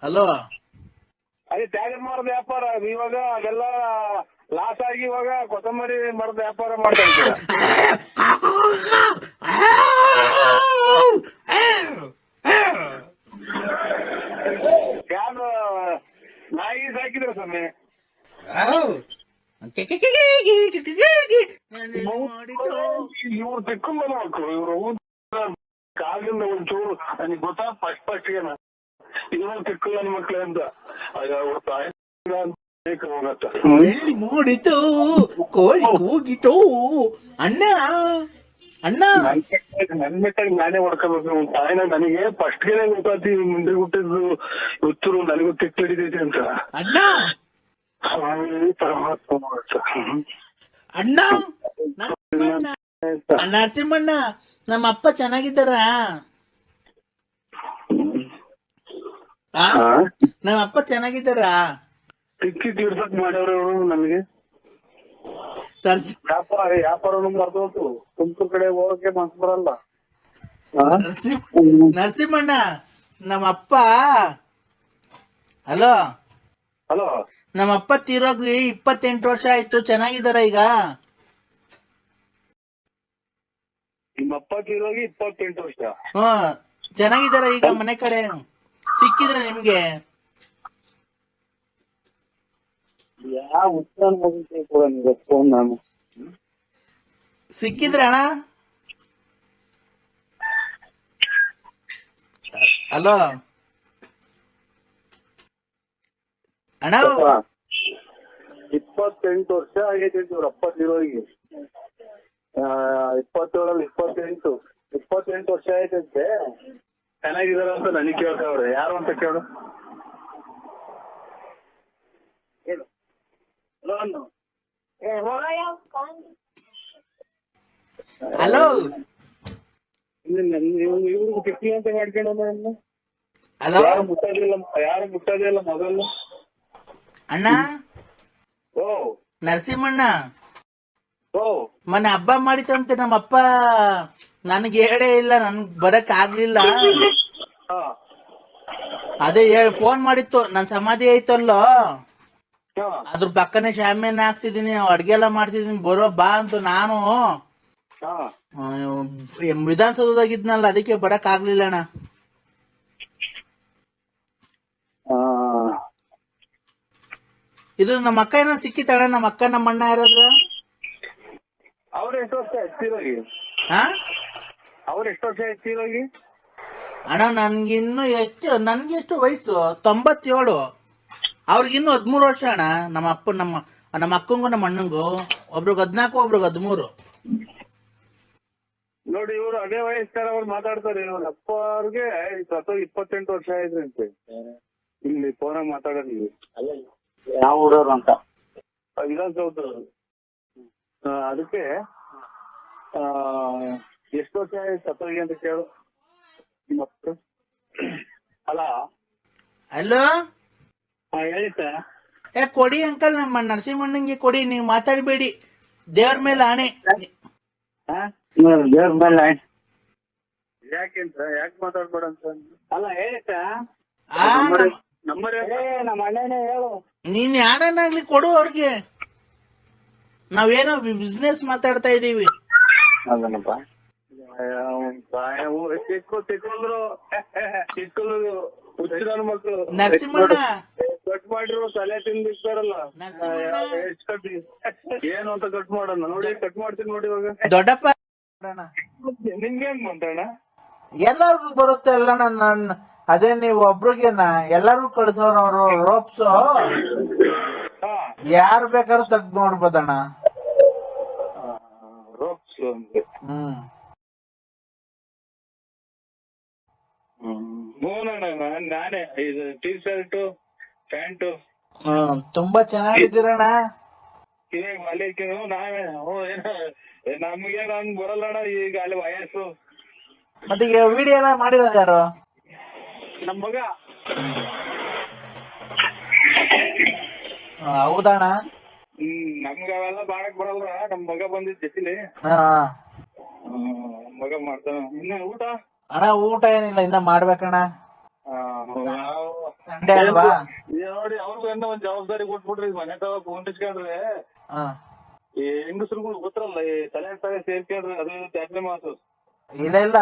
ಅಲೋ, ಅದೇ ತ್ಯಾಗ ಮರದ ವ್ಯಾಪಾರ. ಇವಾಗ ಅದೆಲ್ಲ ಲಾಸ್ ಆಗಿ ಇವಾಗ ಕೊತ್ತಂಬರಿ ಮರದ ವ್ಯಾಪಾರ ಮಾಡ್ತಾ ಇದ್ದೀರಾ. ಯಾರು ನಾಯಿ ಸಾಕಿದ್ರೆ ಸ್ವಾಮಿ? ಇವ್ರು ತೆಕ್ಕೊಂಡ್ ಮಕ್ಕಳು. ಇವ್ರು ಕಾಲಿಂದ ಒಂಚೂರು ನನಗೆ ಗೊತ್ತಾ ಫಸ್ಟ್ ಗೆ ಇವ್ರು ತೆಕ್ಕಲ್ಲ ನನ್ನ ಮಕ್ಳು ಅಂತ. ಮೂಡಿತು ಕೋಳಿ ಕೂಗಿತು. ಅಣ್ಣ ಅಣ್ಣ ನನ್ ಮೆಟ್ಟಾಗಿ ನಾನೇ ಹೊಡ್ಕೋಬೇಕು. ತಾಯಿನ ನನಗೆ ಫಸ್ಟ್ ಗೆ ಗೊತ್ತಾತಿ ಮುಂದೆ ಹುಟ್ಟಿದ್ದು ಹುತ್ತರು ನನಗೂ ತೆಕ್ಕು ಹಿಡಿದೈತಿ ಅಂತ. ಅಣ್ಣ ಅಣ್ಣ ನರಸಿಂಹಣ್ಣ, ನಮ್ಮ ಅಪ್ಪ ಚೆನ್ನಾಗಿದ್ದಾರ? ನಮ್ಮ ಅಪ್ಪ ಚೆನ್ನಾಗಿದ್ದಾರ? ತಿಕ್ಕಿ ತೀರ್ಸಕ್ ಮಾಡ್ಯವ್ರು ನನಗೆ. ವ್ಯಾಪಾರ ಮರ್ದೋತು. ತುಮಕೂರು ಕಡೆ ಹೋಗಕ್ಕೆ ಮನ್ಸು ಬರಲ್ಲ. ನರಸಿಂಹಣ್ಣ, ನಮ್ಮ ಅಪ್ಪ ಹಲೋ ಹಲೋ ನಮ್ಮ ಅಪ್ಪ ತೀರೋಗ್ಲಿ 28 ವರ್ಷ ಆಯ್ತು. ಚೆನ್ನಾಗಿದ್ದಾರ ಈಗ? ನಿಮ್ಮಪ್ಪ ತೀರೋಗಿ 28 ವರ್ಷ? ಚೆನ್ನಾಗಿದ್ದಾರ ಈಗ? ಮನೆ ಕಡೆ ಸಿಕ್ಕಿದ್ರ ನಿಮ್ಗೆ? ಯಾವ ಉತ್ತರ ಫೋನ್ ನಾನು ಸಿಕ್ಕಿದ್ರ ಅಣ್ಣ? ಹಲೋ ಅಣ್ಣ, 28 ವರ್ಷ ಆಗೈತಿ ಇವ್ರಪ್ಪ ತೀರೋಗಿ. 27 28 ವರ್ಷ ಆಯ್ತಂತೆ. ಚೆನ್ನಾಗಿದಾರ ಅಂತ ನನಗೆ ಕೇಳ್ತಾವ್ರೆ. ಯಾರು ಅಂತ ಕೇಳು. ಹಲೋ, ಇವ್ರು ಕಿಟ್ಟಿ ಅಂತ ಮಾಡ್ಕೊಂಡು ಹಲೋ, ಯಾರು ಮುಟ್ಟೋದಿಲ್ಲ ಮೊದಲು. ಅಣ್ಣ ನರಸಿಂಹಣ್ಣ, ಮೊನ್ನೆ ಹಬ್ಬ ಮಾಡಿತಂತೆ ನಮ್ಮಪ್ಪ. ನನ್ಗೆ ಹೇಳೇ ಇಲ್ಲ, ನನ್ಗ್ ಬರಕ್ ಆಗ್ಲಿಲ್ಲ. ಅದೇ ಫೋನ್ ಮಾಡಿತ್ತು. ನನ್ ಸಮಾಧಿ ಐತಲ್ಲೋ, ಅದ್ರ ಪಕ್ಕನೆ ಶಾಮಿಯಾನ ಹಾಕ್ಸಿದೀನಿ, ಅಡ್ಗೆ ಎಲ್ಲ ಮಾಡ್ಸಿದೀನಿ, ಬರೋ ಬಾ ಅಂತ. ನಾನು ವಿಧಾನಸೌಧದಾಗಿದ್ನಲ್ಲ, ಅದಕ್ಕೆ ಬರಕ್ ಆಗ್ಲಿಲ್ಲ ಅಣ್ಣ. ಇದು ನಮ್ಮ ಅಕ್ಕ ಏನೋ ಸಿಕ್ಕಿತಾಳ, ನಮ್ಮ ಅಕ್ಕ ನಮ್ಮ ಅಣ್ಣ ಯಾರಾದ್ರ? ಅವ್ರು ಎಷ್ಟು ವರ್ಷ ಹೆಚ್ಚಿರೋಗಿ? ಹಾ ಅವ್ರು ಎಷ್ಟು ವರ್ಷ ಹೆಚ್ಚಿರೋಗಿ? ಅಣ್ಣ ನನ್ಗೆಷ್ಟು ವಯಸ್ಸು? 97. ಅವ್ರಿಗಿನ್ನು 13 ವರ್ಷ ಅಣ್ಣ. ನಮ್ಮ ಅಕ್ಕಂಗೂ ನಮ್ಮ ಅಣ್ಣಂಗೂ ಒಬ್ರಿಗೆ 14, ಒಬ್ರಿಗೆ 13. ನೋಡಿ ಇವ್ರು ಅದೇ ವಯಸ್ಸಾರ ಅವ್ರು ಮಾತಾಡ್ತಾರೆ. ಇವ್ರ ಅಪ್ಪ ಅವ್ರಿಗೆ 28 ವರ್ಷ ಆಯ್ತಂತೆ. ಇಲ್ಲಿ ಫೋನ್ ಮಾತಾಡೋದು ಯಾವ ಊರವ್ರು ಅಂತ ವಿಧಾನಸೌಧದವ್ರು. ಅದಕ್ಕೆ ಎಷ್ಟು ವರ್ಷ ಆಯ್ತು ಸತ್ತೋಗಿ ಅಂತ ಕೇಳು ನಿಮ್ಮ ಅಪ್ಪ. ಅಲ್ಲ ಹಲೋ, ಹೇಳಿ ಸರ್. ಕೊಡಿ ಅಂಕಲ್, ನಮ್ಮ ನರಸಿಂಹಣ್ಣಂಗೆ ಕೊಡಿ. ನೀವು ಮಾತಾಡಬೇಡಿ, ದೇವ್ರ ಮೇಲೆ ಆಣೆ. ದೇವ್ರ ಮೇಲೆ ಯಾಕೆಂತ ಯಾಕೆ ಮಾತಾಡ್ಬೇಡ ಅಂತ? ಅಲ್ಲ ಹೇಳಿ ಸರ್. ನಮ್ಮ ಅಣ್ಣನೇ ಹೇಳು. ನೀನ್ ಯಾರನ್ನಾಗ್ಲಿ ಕೊಡು ಅವ್ರಿಗೆ. ನಾವೇನೋ ಬಿಸ್ನೆಸ್ ಮಾತಾಡ್ತಾ ಇದೀವಿ. ಅದನ್ನಪ್ಪ ಹುಚ್ಚಿನ ಮಕ್ಕಳು ನರಸಿಂಹಣ್ಣ ಕಟ್ ಮಾಡಿರೋ ತಲೆ ತಿಂದಿರ್ತಾರಲ್ಲ, ಏನು ಅಂತ ಕಟ್ ಮಾಡೋಣ ನೋಡಿ. ಕಟ್ ಮಾಡ್ತೀನಿ ನೋಡಿ ಇವಾಗ. ದೊಡ್ಡಪ್ಪ ನಿಮ್ಗೆ ಹೆಂಗ್ ಬಂತಣ್ಣ? ಎಲ್ಲಾರ್ಗು ಬರುತ್ತೆ ಅಲ್ಲಣ್ಣ. ಅದೇ ನೀವು ಒಬ್ರಿಗೆನ ಎಲ್ಲಾರು ಕಳ್ಸೋರು. ಅವರು ರೋಪ್ಸು ಯಾರು ಬೇಕಾದ್ರೂ ತೆಗ್ದು ನೋಡ್ಬೋದಣ್ಣ. ರೋಪ್ಸ್ ನಾನೇ ಇದು ಟೀ ಶರ್ಟ್ ಪ್ಯಾಂಟು ತುಂಬಾ ಚೆನ್ನಾಗಿದ್ದೀರಣ್ಣ. ಇವಾಗ ಮಲಿಕಿನು ನಾವೇ ನಮ್ಗೆ ಹಂಗ್ ಬರಲ್ಲಣ್ಣ. ಈಗ ಅಲ್ಲಿ ವಯಸ್ಸು. ಮತ್ತೆ ಈಗ ವಿಡಿಯೋ ಎಲ್ಲ ಮಾಡಿರೋದು ಯಾರು? ನಮ್ ಮಗ. ಹೌದಣ್ಣ. ನಮ್ಗ ಅವೆಲ್ಲ ಮಾಡಕ್ ಬರಲ್ಲ. ನಮ್ ಮಗ ಬಂದಿದ್ ಜೊತೆಲಿ ಮಗ ಮಾಡ್ತಾನ. ಇನ್ನ ಊಟ ಅಣ್ಣ ಊಟ ಏನಿಲ್ಲ, ಇನ್ನ ಮಾಡ್ಬೇಕಣ್ಣ. ಸಂಡೇ ಅಲ್ವಾ? ನೋಡಿ ಅವ್ರಿಗೂ ಏನೋ ಒಂದ್ ಜವಾಬ್ದಾರಿ ಕೊಟ್ಬಿಡ್ರಿ. ಮನೆ ತಗ ಕುಂಟಿಸ್ಕೊಂಡ್ರೆ ಈ ಹೆಂಗಸ್ರುಗಳು ಗೊತ್ತರಲ್ಲ, ಈ ತಲೆ ಸೇರ್ಕೊಂಡ್ರೆ ಅದು ತ್ಯಾಜ್ಯ ಮಾತು. ಇಲ್ಲ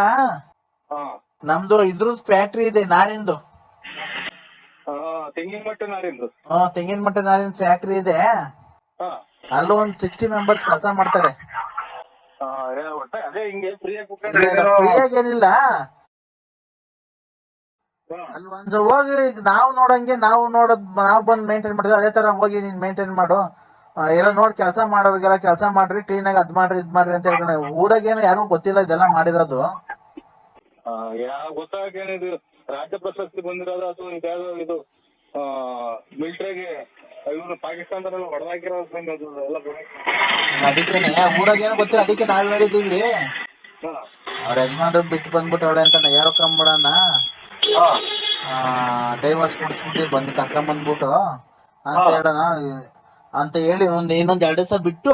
ನಮ್ದು ಇದ್ರದ್ ಫ್ಯಾಕ್ಟ್ರಿ ಇದೆ, ನಾರಿಂದು. ತೆಂಗಿನ ಮಟ್ಟೆ ನಾರಿಂದು. ತೆಂಗಿನ ಮಟ್ಟೆ ನಾರಿಂದು ಫ್ಯಾಕ್ಟ್ರಿ ಇದೆ. ಅಲ್ಲೂ ಒಂದ್ 60 ಮೆಂಬರ್ಸ್ ಕೆಲಸ ಮಾಡ್ತಾರೆ. ಅದೇ ಹಿಂಗೆ ಫ್ರೀಯಾಗಿ ಏನಿಲ್ಲ. ಅಲ್ಲಿ ಒಂದ್ ಹೋಗಿ ನಾವು ನೋಡಂಗೆ ನಾವು ಬಂದ್ ಮೇಂಟೈನ್ ಮಾಡಿದ್ವಿ. ಅದೇ ತರ ಹೋಗಿ ನೀನ್ ಮೇಂಟೈನ್ ಮಾಡು. ಎಲ್ಲ ನೋಡಿ ಕೆಲಸ ಮಾಡೋರಿಗೆಲ್ಲ ಕೆಲಸ ಮಾಡ್ರಿ, ಕ್ಲೀನ್ ಆಗಿ ಅದ್ ಮಾಡ್ರಿ ಇದ್ ಮಾಡ್ರಿ ಅಂತ ಹೇಳ್ಕೊಂಡು. ಊರಾಗೇನು ಯಾರು ಗೊತ್ತಿಲ್ಲ ಇದೆಲ್ಲ ಮಾಡಿರೋದು. ಗೊತ್ತಾಗೇನಿದು ರಾಜ್ಯ ಪ್ರಶಸ್ತಿ ಬಂದಿರೋದು ಅಥವಾ ಇದ್ಯಾವ್ದು ಇದು ಮಿಲಿಟರಿಗೆ ಇವ್ರು ಪಾಕಿಸ್ತಾನದಲ್ಲ ಹೊಡೆದಾಕಿರೋದು ಎಲ್ಲ. ಅದಕ್ಕೇನೆ ಊರಾಗೇನು ಗೊತ್ತಿಲ್ಲ, ಅದಕ್ಕೆ ನಾವ್ ಹೇಳಿದೀವಿ ಅವ್ರ ಯಜಮಾನ್ರು ಬಿಟ್ಟು ಬಂದ್ಬಿಟ್ಟವಳೆ ಅಂತ ಹೇಳ್ಕೊಂಬಿಡಣ. ಡೈವರ್ಸ್ ಕೊಡಿಸ್ಬಿಟ್ಟು ಬಂದು ಕರ್ಕೊಂಡ್ ಬಂದ್ಬಿಟ್ಟು ಅಂತ ಹೇಳೋಣ ಅಂತ ಹೇಳಿ ಇನ್ನೊಂದ್ 2 ದಿವಸ ಬಿಟ್ಟು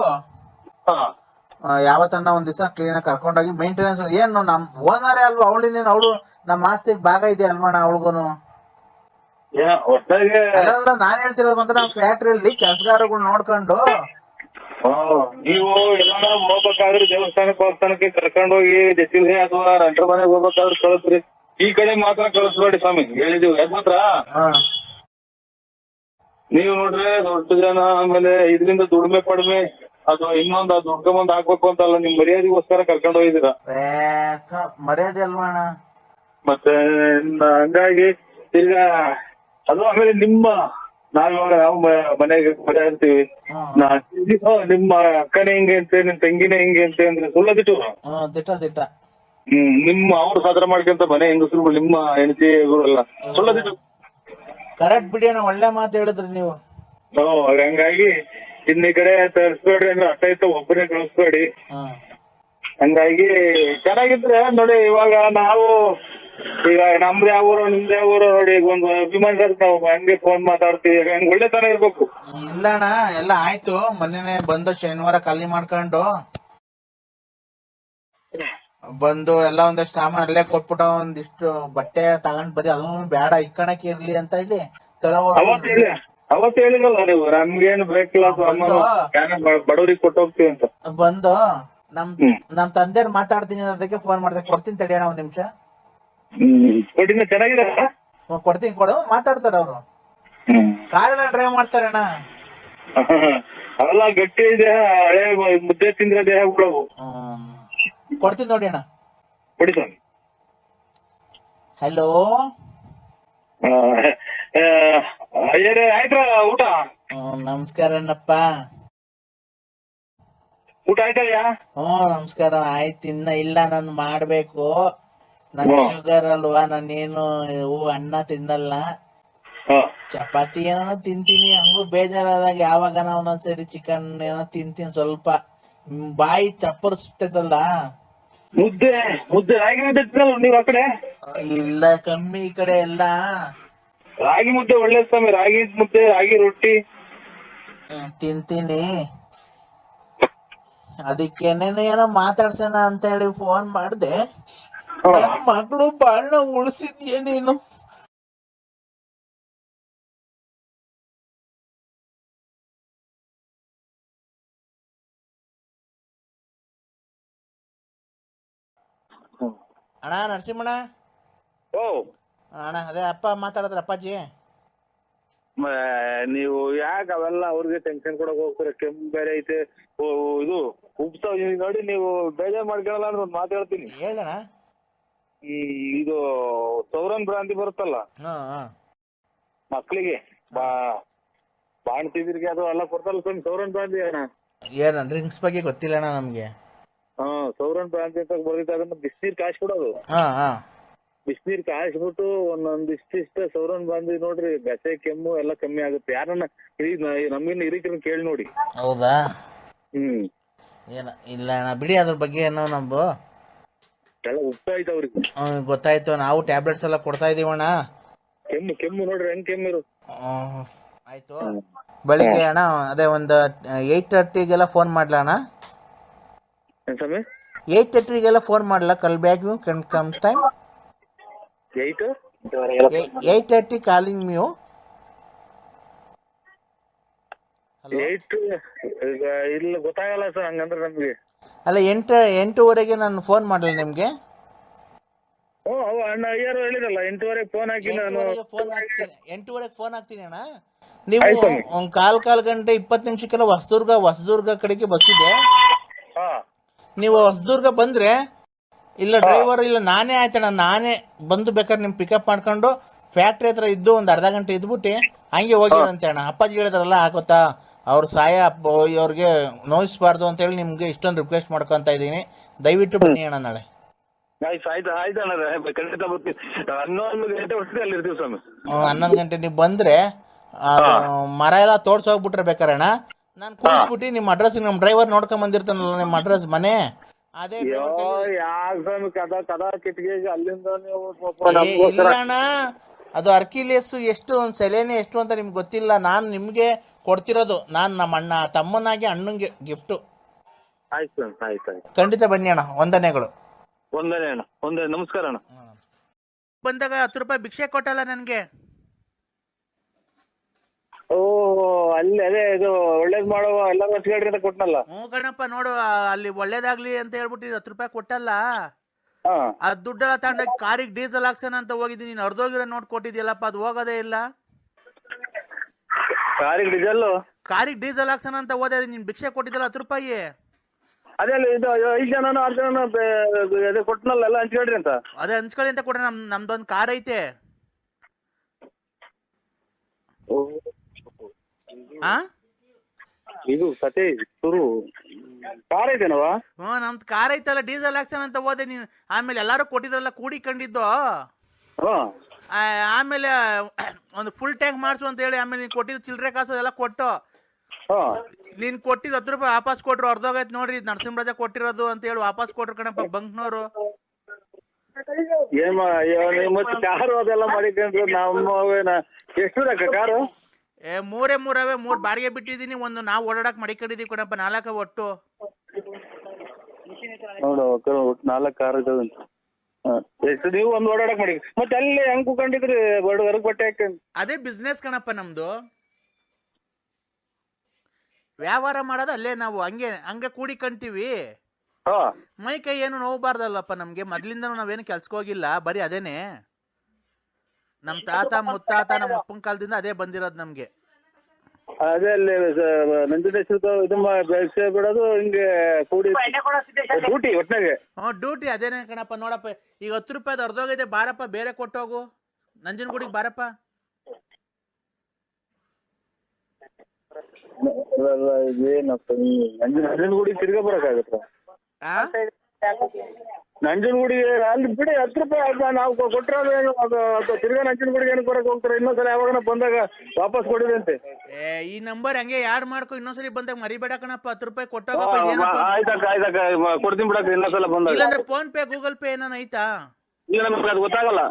ಯಾವತ್ತನ್ನ ಒಂದ್ ದಿವಸ ಕ್ಲೀನ್ ಆಗಿ ಕರ್ಕೊಂಡೋಗಿ ಮೇಂಟೆನೆನ್ಸ್. ಏನು ನಮ್ ಓನರೇ ಅಲ್ವಾ ಅವಳು ನಮ್ಮ ಆಸ್ತಿಗೆ ಭಾಗ ಇದೆ ಅಲ್ವಣ್ಣ ಅವಳಿಗೂನು. ನಾನ್ ಹೇಳ್ತಿರೋದು ಅಂದ್ರೆ ನಮ್ಮ ಫ್ಯಾಕ್ಟ್ರಿಯಲ್ಲಿ ಕೆಲ್ಸಗಾರಗಳು ನೋಡ್ಕೊಂಡು ನೀವು ಎಲ್ಲ ಹೋಗ್ಬೇಕಾದ್ರೆ ದೇವಸ್ಥಾನಕ್ಕೆ ಕರ್ಕೊಂಡು ಹೋಗಿ ಜೊತೆ ಅಥವಾ ರಂಟ್ರ ಮನೆಗೆ ಹೋಗ್ಬೇಕಾದ್ರೆ ಕಳಿಸ್ರಿ. ಈ ಕಡೆ ಮಾತ್ರ ಕಳಿಸ್ಬೇಡಿ ಸ್ವಾಮಿ, ಹೇಳಿದೀವಿ. ಯಾಕೆ ಮಾತ್ರ ನೀವು ನೋಡ್ರೆ ದೊಡ್ಡ ಜನ ಆಮೇಲೆ ಇದರಿಂದ ದುಡಿಮೆ ಪಡಿಮೆ ಅಥವಾ ಇನ್ನೊಂದು ಅದು ದುಡ್ಕೊಂಬಂದ್ ಹಾಕ್ಬೇಕು ಅಂತಲ್ಲ, ನಿಮ್ ಮರ್ಯಾದೆಗೋಸ್ಕರ ಕರ್ಕೊಂಡು ಹೋಗಿದ್ದೀರಾ. ಮರ್ಯಾದೆ ಅಲ್ವಣ್ಣ. ಮತ್ತೆ ಹಂಗಾಗಿ ಈಗ ಅದು ಆಮೇಲೆ ನಾವು ಮನೆಗೆ ಮನೆ ಇರ್ತೀವಿ. ನಿಮ್ಮ ಅಕ್ಕನೇ ಹಿಂಗೆ ಅಂತೆ, ನಿಮ್ ತಂಗಿನೇ ಹಿಂಗೆ ಅಂತೆ ಅಂದ್ರೆ ಸುಳ್ಳದಿಟ್ಟು ದಿಟ್ಟ ನಿಮ್ಮ ಅವ್ರು ಸಾಧನೆ ಮಾಡ್ಕೊಂತ ಮನೆ ಹೆಂಗಸರು ನಿಮ್ಮ ಹೆಂಡತಿಗಳೆಲ್ಲ ಸುಳ್ಳದಿಟ್ಟು. ಕರೆಕ್ಟ್ ಬಿಡಿ ಅಣ್ಣ, ಒಳ್ಳೆ ಮಾತು ಹೇಳಿದ್ರಿ ನೀವು. ಹಂಗಾಗಿ ಇನ್ನ ಈ ಕಡೆ ತರಿಸ್ಬೇಡ್ರಿ ಅಂದ್ರೆ ಅರ್ಥ ಆಯ್ತು, ಒಬ್ಬರೇ ಕಳಿಸ್ಬೇಡಿ. ಹಂಗಾಗಿ ಚೆನ್ನಾಗಿದ್ರೆ ನೋಡಿ. ಇವಾಗ ನಾವು ಈಗ ನಮ್ದು ಯಾವ ಊರು ನಿಮ್ದು ಯಾವ ಊರು ನೋಡಿ, ಈಗ ಒಂದು ಅಭಿಮಾನ ನಾವು ಹಂಗೆ ಫೋನ್ ಮಾತಾಡ್ತೀವಿ. ಹಂಗ ಒಳ್ಳೆತನ ಇರ್ಬೇಕು. ಇಲ್ಲಣ್ಣ ಎಲ್ಲ ಆಯ್ತು. ಮೊನ್ನೆ ಬಂದು ಶನಿವಾರ ಖಾಲಿ ಮಾಡ್ಕೊಂಡು ಬಂದು ಎಲ್ಲ ಒಂದಷ್ಟು ಸಾಮಾನ್ ಅಲ್ಲೇ ಕೊಟ್ಬಿಟ್ಟು ಒಂದಿಷ್ಟು ಬಟ್ಟೆ ತಗೊಂಡ್ ಬದಿ ಅದು ಬೇಡ ಇಕ್ಕಣಕ್ಕೆ ಇರ್ಲಿ ಅಂತ ಹೇಳಿ ಅವತ್ತು ಹೇಳಿರಲ್ಲ ನೀವು ನಮ್ಗೇನು ಬೇಕಿಲ್ಲ ಬಡವರಿಗೆ ಕೊಟ್ಟೋಗ್ತೀವಿ ಅಂತ. ಬಂದು ನಮ್ ತಂದೆಯವ್ರು ಮಾತಾಡ್ತೀನಿ ಅದಕ್ಕೆ ಫೋನ್ ಮಾಡ್ದೆ. ಕೊಡ್ತೀನಿ ತಡಿಯೋಣ ಒಂದ್ ನಿಮಿಷ. ಚೆನ್ನಾಗಿದೆ ಕೊಡ್ತೀನಿ ಕೊಡು. ಮಾತಾಡ್ತಾರ ಅವ್ರು. ಕಾರೆಲ್ಲ ಡ್ರೈವ್ ಮಾಡ್ತಾರಣ್ಣ. ಅವೆಲ್ಲ ಗಟ್ಟಿ ದೇಹ, ಹಳೆ ಮುದ್ದೆ ತಿಂದ್ರೆ ದೇಹ ಬಿಡವು. ಕೊಡ್ತೀನಿ ನೋಡಿ ಅಣ್ಣ. ಕೊಡಿ ಸ್ವಾಮಿ. ಹಲೋ, ಅಯ್ಯರೇ ಆಯ್ತಾ ಊಟ? ನಮಸ್ಕಾರ ಅಣ್ಣಪ್ಪ. ಊಟ ಆಯ್ತಯ್ಯ? ನಮಸ್ಕಾರ. ಆಯ್ತು, ಇನ್ನ ಇಲ್ಲ, ನಾನು ಮಾಡ್ಬೇಕು. ನನ್ ಶುಗರ್ ಅಲ್ವಾ, ನಾನೇನು ಅನ್ನ ತಿನ್ನಲ್ಲ. ಚಪಾತಿ ಏನೋ ತಿಂತೀನಿ, ಹಂಗೂ ಬೇಜಾರಾದಾಗ ಯಾವಾಗ ಒಂದೊಂದ್ಸರಿ ಚಿಕನ್ ಏನೋ ತಿಂತೀನಿ ಸ್ವಲ್ಪ. ಬಾಯಿ ಚಪ್ಪರ್ಸ್ತೈತಲ್ಲ. ಮುದ್ದೆ ಮುದ್ದೆ ರಾಗಿ ಮುದ್ದೆ ತಿನ್ನಲ್ಲ ನೀವ್ ಆ ಕಡೆ? ಇಲ್ಲ, ಕಮ್ಮಿ ಈ ಕಡೆ ಎಲ್ಲ. ರಾಗಿ ಮುದ್ದೆ ಒಳ್ಳೇದ್ ಸ್ವಾಮಿ, ರಾಗಿ ಮುದ್ದೆ, ರಾಗಿ ರೊಟ್ಟಿ ತಿಂತೀನಿ. ಅದಕ್ಕೇನೇನು ಏನೋ ಮಾತಾಡ್ಸೋಣ ಅಂತ ಹೇಳಿ ಫೋನ್ ಮಾಡ್ದೆ. ನನ್ ಮಗಳು ಬಾಳ್ನ ಉಳಿಸಿದ್ಯೇ ನೀನು. ಅಣ್ಣ ನರಸಿಂಹಣ್ಣ. ಓ ಅಣ್ಣ, ಅದೇ ಅಪ್ಪ ಮಾತಾಡಿದ್ರ, ಅಪ್ಪಾಜಿ. ನೀವು ಯಾಕೆ ಅವೆಲ್ಲ ಅವ್ರಿಗೆ ಟೆನ್ಷನ್ ಕೊಡಕ್ ಹೋಗ್ತೀರ? ಕೆಮ್ಮು ಬೇರೆ ಐತೆ, ಇದು ಉಪ್ತಾವ್ ನೋಡಿ. ನೀವು ಬೇಜಾರ್ ಮಾಡ್ಕೊಳಲ್ಲ ಅಂದ್ರೆ ಒಂದ್ ಮಾತು ಹೇಳ್ತೀನಿ. ಹೇಳಣ್ಣ. ಇದು ಸೌರನ್ ಭ್ರಾಂತಿ ಬರುತ್ತಲ್ಲ ಮಕ್ಳಿಗೆ, ಬಾಣ್ತಿದ್ರಿಗೆ ಅದು ಎಲ್ಲ ಕೊಡ್ತಲ್ಲ ಸ್ವಾಮಿ, ಸೌರನ್ ಭ್ರಾಂತಿ ಅಣ್ಣ. ಏನ ಡ್ರಿಂಕ್ಸ್ ಬಗ್ಗೆ ಗೊತ್ತಿಲ್ಲ ಅಣ್ಣ ನಮ್ಗೆ. ಸೌರನ್ ಭ್ರಾಂತಿ ಅಂತ ಬರುತ್ತೆ. ಅದನ್ನ ಬಿಸಿನೀರ್ ಕಾಯಿಸ್ಬಿಡೋದು. ಬಿಸಿನೀರ್ ಕಾಯಿಸ್ಬಿಟ್ಟು ಒಂದೊಂದಿಷ್ಟ ಸೌರನ್ ಭ್ರಾಂತಿ ನೋಡ್ರಿ, ಬೆಸೆ ಕೆಮ್ಮು ಎಲ್ಲ ಕಮ್ಮಿ ಆಗುತ್ತೆ. ಯಾರನ್ನ ನಮ್ಗಿನ್ನ ಹಿರಿಕರನ್ನ ಕೇಳಿ ನೋಡಿ. ಹೌದಾ? ಏನ ಇಲ್ಲ ಅಣ್ಣ, ಬಿಡಿ ಅದ್ರ ಬಗ್ಗೆ. ಏನೋ ನಮ್ದು ಎಲ್ಲ ಉಪ್ತಾಯ್ತು ಅವ್ರಿಗೆ. ಗೊತ್ತಾಯ್ತು. ನಾವು ಟ್ಯಾಬ್ಲೆಟ್ಸ್ ಎಲ್ಲ ಕೊಡ್ತಾ ಇದೀವಣ್ಣ. ಕೆಮ್ಮು ನೋಡ್ರಿ ಹೆಂಗ್ ಕೆಮ್ಮಿರು. ಆಯ್ತು. ಬೆಳಿಗ್ಗೆ ಅಣ್ಣ ಅದೇ ಒಂದು 8:30ಗೆಲ್ಲ ಫೋನ್ ಮಾಡ್ಲಾ ಅಣ್ಣ? 8:30ಗೆಲ್ಲ ಫೋನ್ ಮಾಡ್ಲಾ? Call back you can comes time 8:30 calling you. ಇಲ್ಲ ಗೊತ್ತಾಗಲ್ಲ ಸರ್, ಹಂಗಂದ್ರೆ ನಮ್ಗೆ. ಅಲ್ಲ, 8:08ವರೆಗೆ ನಾನು ಫೋನ್ ಮಾಡಲ್ಲ ನಿಮ್ಗೆ? ಅಣ್ಣ ಅಯ್ಯಾರು ಹೇಳಿರಲ್ಲ 8:00ವರೆಗೆ ಫೋನ್ ಹಾಕಿ. ನಾನು 8:00ವರೆಗೆ ಫೋನ್ ಹಾಕ್ತೀನಿ ಅಣ್ಣ. ನೀವು ಒಂದ್ ಕಾಲ್ ಗಂಟೆ 20 ನಿಮಿಷಕ್ಕೆಲ್ಲ ಹೊಸದುರ್ಗ ಕಡೆಗೆ ಬಸ್ ಇದೆ. ನೀವು ಹೊಸದುರ್ಗ ಬಂದ್ರೆ, ಇಲ್ಲ ಡ್ರೈವರ್ ಇಲ್ಲ ನಾನೇ ಆಯ್ತಣ್ಣ, ನಾನೇ ಬಂದು ಬೇಕಾದ್ರೆ ನಿಮ್ ಪಿಕಪ್ ಮಾಡ್ಕೊಂಡು ಫ್ಯಾಕ್ಟ್ರಿ ಹತ್ರ ಇದ್ದು ಒಂದ್ ಅರ್ಧ ಗಂಟೆ ಇದ್ಬಿಟ್ಟು ಹಂಗೆ ಹೋಗಿರಂತೆ ಅಣ್ಣ. ಅಪ್ಪಾಜಿ ಹೇಳಿದ್ರಲ್ಲ, ಆಗೋತ್ತಾ ಅವ್ರ ಸಾಯ ಅವ್ರಿಗೆ ನೋಯಿಸ್ಬಾರ್ದು ಅಂತ ಹೇಳಿ ನಿಮ್ಗೆ ಇಷ್ಟೊಂದು ರಿಕ್ವೆಸ್ಟ್ ಮಾಡ್ಕೊಂತ ಇದೀನಿ. ದಯವಿಟ್ಟು ಬನ್ನಿ ಅಣ್ಣ ನಾಳೆ. ಆಯ್ತು ಅಣ್ಣ, ಖಂಡಿತ ಬರ್ತೀನಿ. 11 ಗಂಟೆ ಹೊತ್ತಿಗೆ ಅಲ್ಲಿ ಇರ್ತೀವಿ ಸ್ವಾಮಿ. 11 ಗಂಟೆ ನೀವು ಬಂದ್ರೆ ಮರ ಎಲ್ಲ ತೋಡ್ಸೋಗ್ಬಿಟ್ರೆ ಬೇಕಾರಣ್ಣ, ನಾನು ಕೂರಿಸ್ಬಿಟ್ಟು ನಿಮ್ಮ ಅಡ್ರೆಸ್, ನಮ್ಮ ಡ್ರೈವರ್ ನೋಡ್ಕೊಂಡ್ ಬಂದಿರ್ತಾನಲ್ಲ ನಿಮ್ಮ ಅಡ್ರೆಸ್ ಮನೆ, ಅದೇ ಇಲ್ಲಣ್ಣ. ಅದು ಅರ್ಕಿಲೇಸು ಎಷ್ಟು, ಒಂದು ಸೆಲೆನೆ ಎಷ್ಟು ಅಂತ ನಿಮ್ಗೆ ಗೊತ್ತಿಲ್ಲ. ನಾನು ನಿಮ್ಗೆ ಕೊಡ್ತಿರೋದು, ನಾನು ನಮ್ಮ ಅಣ್ಣ ತಮ್ಮನಾಗಿ ಅಣ್ಣಂಗೆ ಗಿಫ್ಟು. ಆಯ್ತು. ಖಂಡಿತ ಬನ್ನಿ ಅಣ್ಣ. ವಂದನೆಗಳು. ಒಂದನೇ ಅಣ್ಣ, ಒಂದೇ ನಮಸ್ಕಾರ ಅಣ್ಣ. ಬಂದಾಗ 10 ರೂಪಾಯಿ ಭಿಕ್ಷೆ ಕೊಟ್ಟಲ್ಲ ನನ್ಗೆ. ಅಲ್ಲಿ ಅದೇ ಇದು ಒಳ್ಳೇದ್ ಮಾಡುವ ಎಲ್ಲರೂ ಹಚ್ಕೊಳ್ರಿ ಅಂತ ಕೊಟ್ನಲ್ಲ. ಗಣಪ್ಪ ನೋಡು, ಅಲ್ಲಿ ಒಳ್ಳೇದಾಗ್ಲಿ ಅಂತ ಹೇಳ್ಬಿಟ್ಟು 10 ರೂಪಾಯಿ ಕೊಟ್ಟಲ್ಲ. ಆ ದುಡ್ಡೆಲ್ಲ ತಗೊಂಡ ಕಾರಿಗೆ ಡೀಸೆಲ್ ಹಾಕ್ಸೋಣ ಅಂತ ಹೋಗಿದ್ದೀನಿ. ನೀನ್ ಅರ್ಧೋಗಿರೋ ನೋಟ್ ಕೊಟ್ಟಿದ್ಯಲ್ಲಪ್ಪ, ಅದು ಹೋಗೋದೇ ಇಲ್ಲ. ಕಾರಿಗೆ ಡೀಸೆಲ್ ಹಾಕ್ಸೋಣ ಅಂತ ಹೋದೆ, ನೀನ್ ಭಿಕ್ಷೆ ಕೊಟ್ಟಿದ್ದಲ್ಲ 10 ರೂಪಾಯಿ. ಅದೇ ಇದು 5 ಜನನೋ 6 ಜನನೋ ಅದೇ ಕೊಟ್ನಲ್ಲ, ಎಲ್ಲ ಹಂಚ್ಕೊಳ್ರಿ ಅಂತ. ಅದೇ ಹಂಚ್ಕೊಳ್ಳಿ ಅಂತ ಕೊಡ್ರಿ. ನಮ್ದೊಂದು ಕಾರ್ ಐತೆ. ಇದು ಕತೆ ಶುರು. ಕಾರ್ ಐತೆನವ? ನಮ್ದು ಕಾರ್ ಐತಲ್ಲ, ಡೀಸೆಲ್ ಹಾಕ್ಸೋಣ ಅಂತ ಹೋದೆ. ನೀನ್ ಆಮೇಲೆ ಎಲ್ಲಾರು ಕೊಟ್ಟಿದ್ರಲ್ಲ, ಕೂಡಿಕೊಂಡಿದ್ದು. ಆಮೇಲೆ ಒಂದು ಫುಲ್ ಟ್ಯಾಂಕ್ ಮಾಡ್ಸು ಅಂತ ಹೇಳಿ, ಆಮೇಲೆ ನೀನ್ ಕೊಟ್ಟಿದ್ದು ಚಿಲ್ಲರೆ ಕಾಸು ಎಲ್ಲ ಕೊಟ್ಟು, ನೀನ್ ಕೊಟ್ಟಿದ್ದು 10 ರೂಪಾಯಿ ವಾಪಸ್ ಕೊಟ್ರು. ಅರ್ಧೋಗೈತ್ ನೋಡ್ರಿ, ನರಸಿಂಹರಾಜ ಕೊಟ್ಟಿರೋದು ಅಂತ ಹೇಳಿ ವಾಪಸ್ ಕೊಟ್ರು ಕಣಪ್ಪ ಬಂಕ್ನವರು. ಮತ್ತೆ ಕಾರು ಅದೆಲ್ಲ ಮಾಡಿಕೊಂಡ್ರು. ನಮ್ಮ ಎಷ್ಟು ಕಾರು? 3 ಬಾಡಿಗೆ ಬಿಟ್ಟಿದೀನಿ. ಒಂದು ನಾವು ಓಡಾಡಕ್ ಮಡಿಕೊಂಡಿದೀವಿ ಕಣಪ್ಪ, 4 ಒಟ್ಟು. ನೋಡು 4 ಕಾರ್ ಇದಾವೆ. ಎಷ್ಟು ನೀವು ಒಂದು ಓಡಾಡಕ್ ಮಾಡಿ. ಮತ್ತೆ ಅಲ್ಲಿ ಹೆಂಗ್ ಕುಕೊಂಡಿದ್ರಿ ಹೊರಗ್ ಬಟ್ಟೆ ಹಾಕೊಂಡು? ಅದೇ ಬಿಸ್ನೆಸ್ ಕಣಪ್ಪ ನಮ್ದು. ವ್ಯವಹಾರ ಮಾಡೋದು ಅಲ್ಲೇ ನಾವು. ಹಂಗೆ ಕೂಡಿಕೊಂತೀವಿ. ಮೈ ಕೈ ಏನು ನೋವಬಾರ್ದಲ್ಲಪ್ಪ ನಮ್ಗೆ. ಮೊದ್ಲಿಂದನೂ ನಾವೇನು ಕೆಲ್ಸಕ್ಕೆ ಹೋಗಿಲ್ಲ, ಬರೀ ಅದೇನೆ. ನಮ್ ತಾತ ಮುತ್ತಾತ ನಮ್ಮ ಅಪ್ಪನ ಕಾಲದಿಂದ ಅದೇ ಬಂದಿರೋದು ನಮ್ಗೆ. ಅದೇ ಅಲ್ಲಿ ನಂಜುಂಡೇಶ್ವರ ಇದು ಬೆಳೆಸಿ ಬಿಡೋದು ಹಿಂಗೆ ಕೂಡಿ ಡ್ಯೂಟಿ ಒಟ್ನಾಗೆ. ಡ್ಯೂಟಿ ಅದೇನೇ ಕಣಪ್ಪ. ನೋಡಪ್ಪ ಈಗ 10 ರೂಪಾಯಿದು ಅರ್ಧೋಗಿದೆ, ಬಾರಪ್ಪ ಬೇರೆ ಕೊಟ್ಟೋಗು, ನಂಜನಗೂಡಿಗೆ ಬಾರಪ್ಪ. ಏನಪ್ಪ ನಂಜನಗೂಡಿಗೆ ತಿರ್ಗಾ ಬರಕಾಗತ್ತ? ನಂಜನಗೂಡಿಗೆ ಅಲ್ಲಿ ಬಿಡಿ 10 ರೂಪಾಯಿ ನಾವು ಕೊಟ್ಟರೆ ತಿರ್ಗಾ ನಂಜನಗೂಡಿಗೆ ಏನಕ್ಕೆ ಬರಕ್ ಹೋಗ್ತಾರೆ? ಇನ್ನೊಂದ್ಸಲ ಯಾವಾಗ ಬಂದಾಗ ವಾಪಸ್ ಕೊಡಿದಂತೆ. ಈ ನಂಬರ್ ಹಂಗೆ ಯಾಡ್ ಮಾಡ್ಕೊ, ಇನ್ನೊಂದ್ಸರಿ ಬಂದಾಗ ಮರಿಬೇಡ ಕಣಪ್ಪ. 10 ರೂಪಾಯಿ ಕೊಟ್ಟೋಗಪ್ಪ. ಆಯ್ತಕ್ಕ ಕೊಡ್ತೀನಿ ಬಿಡಕ್ಕ ಇನ್ನೊಂದ್ಸಲ ಬಂದಾಗ. ಇಲ್ಲಾಂದ್ರೆ ಫೋನ್ ಪೇ ಗೂಗಲ್ ಪೇ ಏನಾನ ಐತಾ? ಈಗ ನಮ್ಗೆ ಅದು ಗೊತ್ತಾಗಲ್ಲ.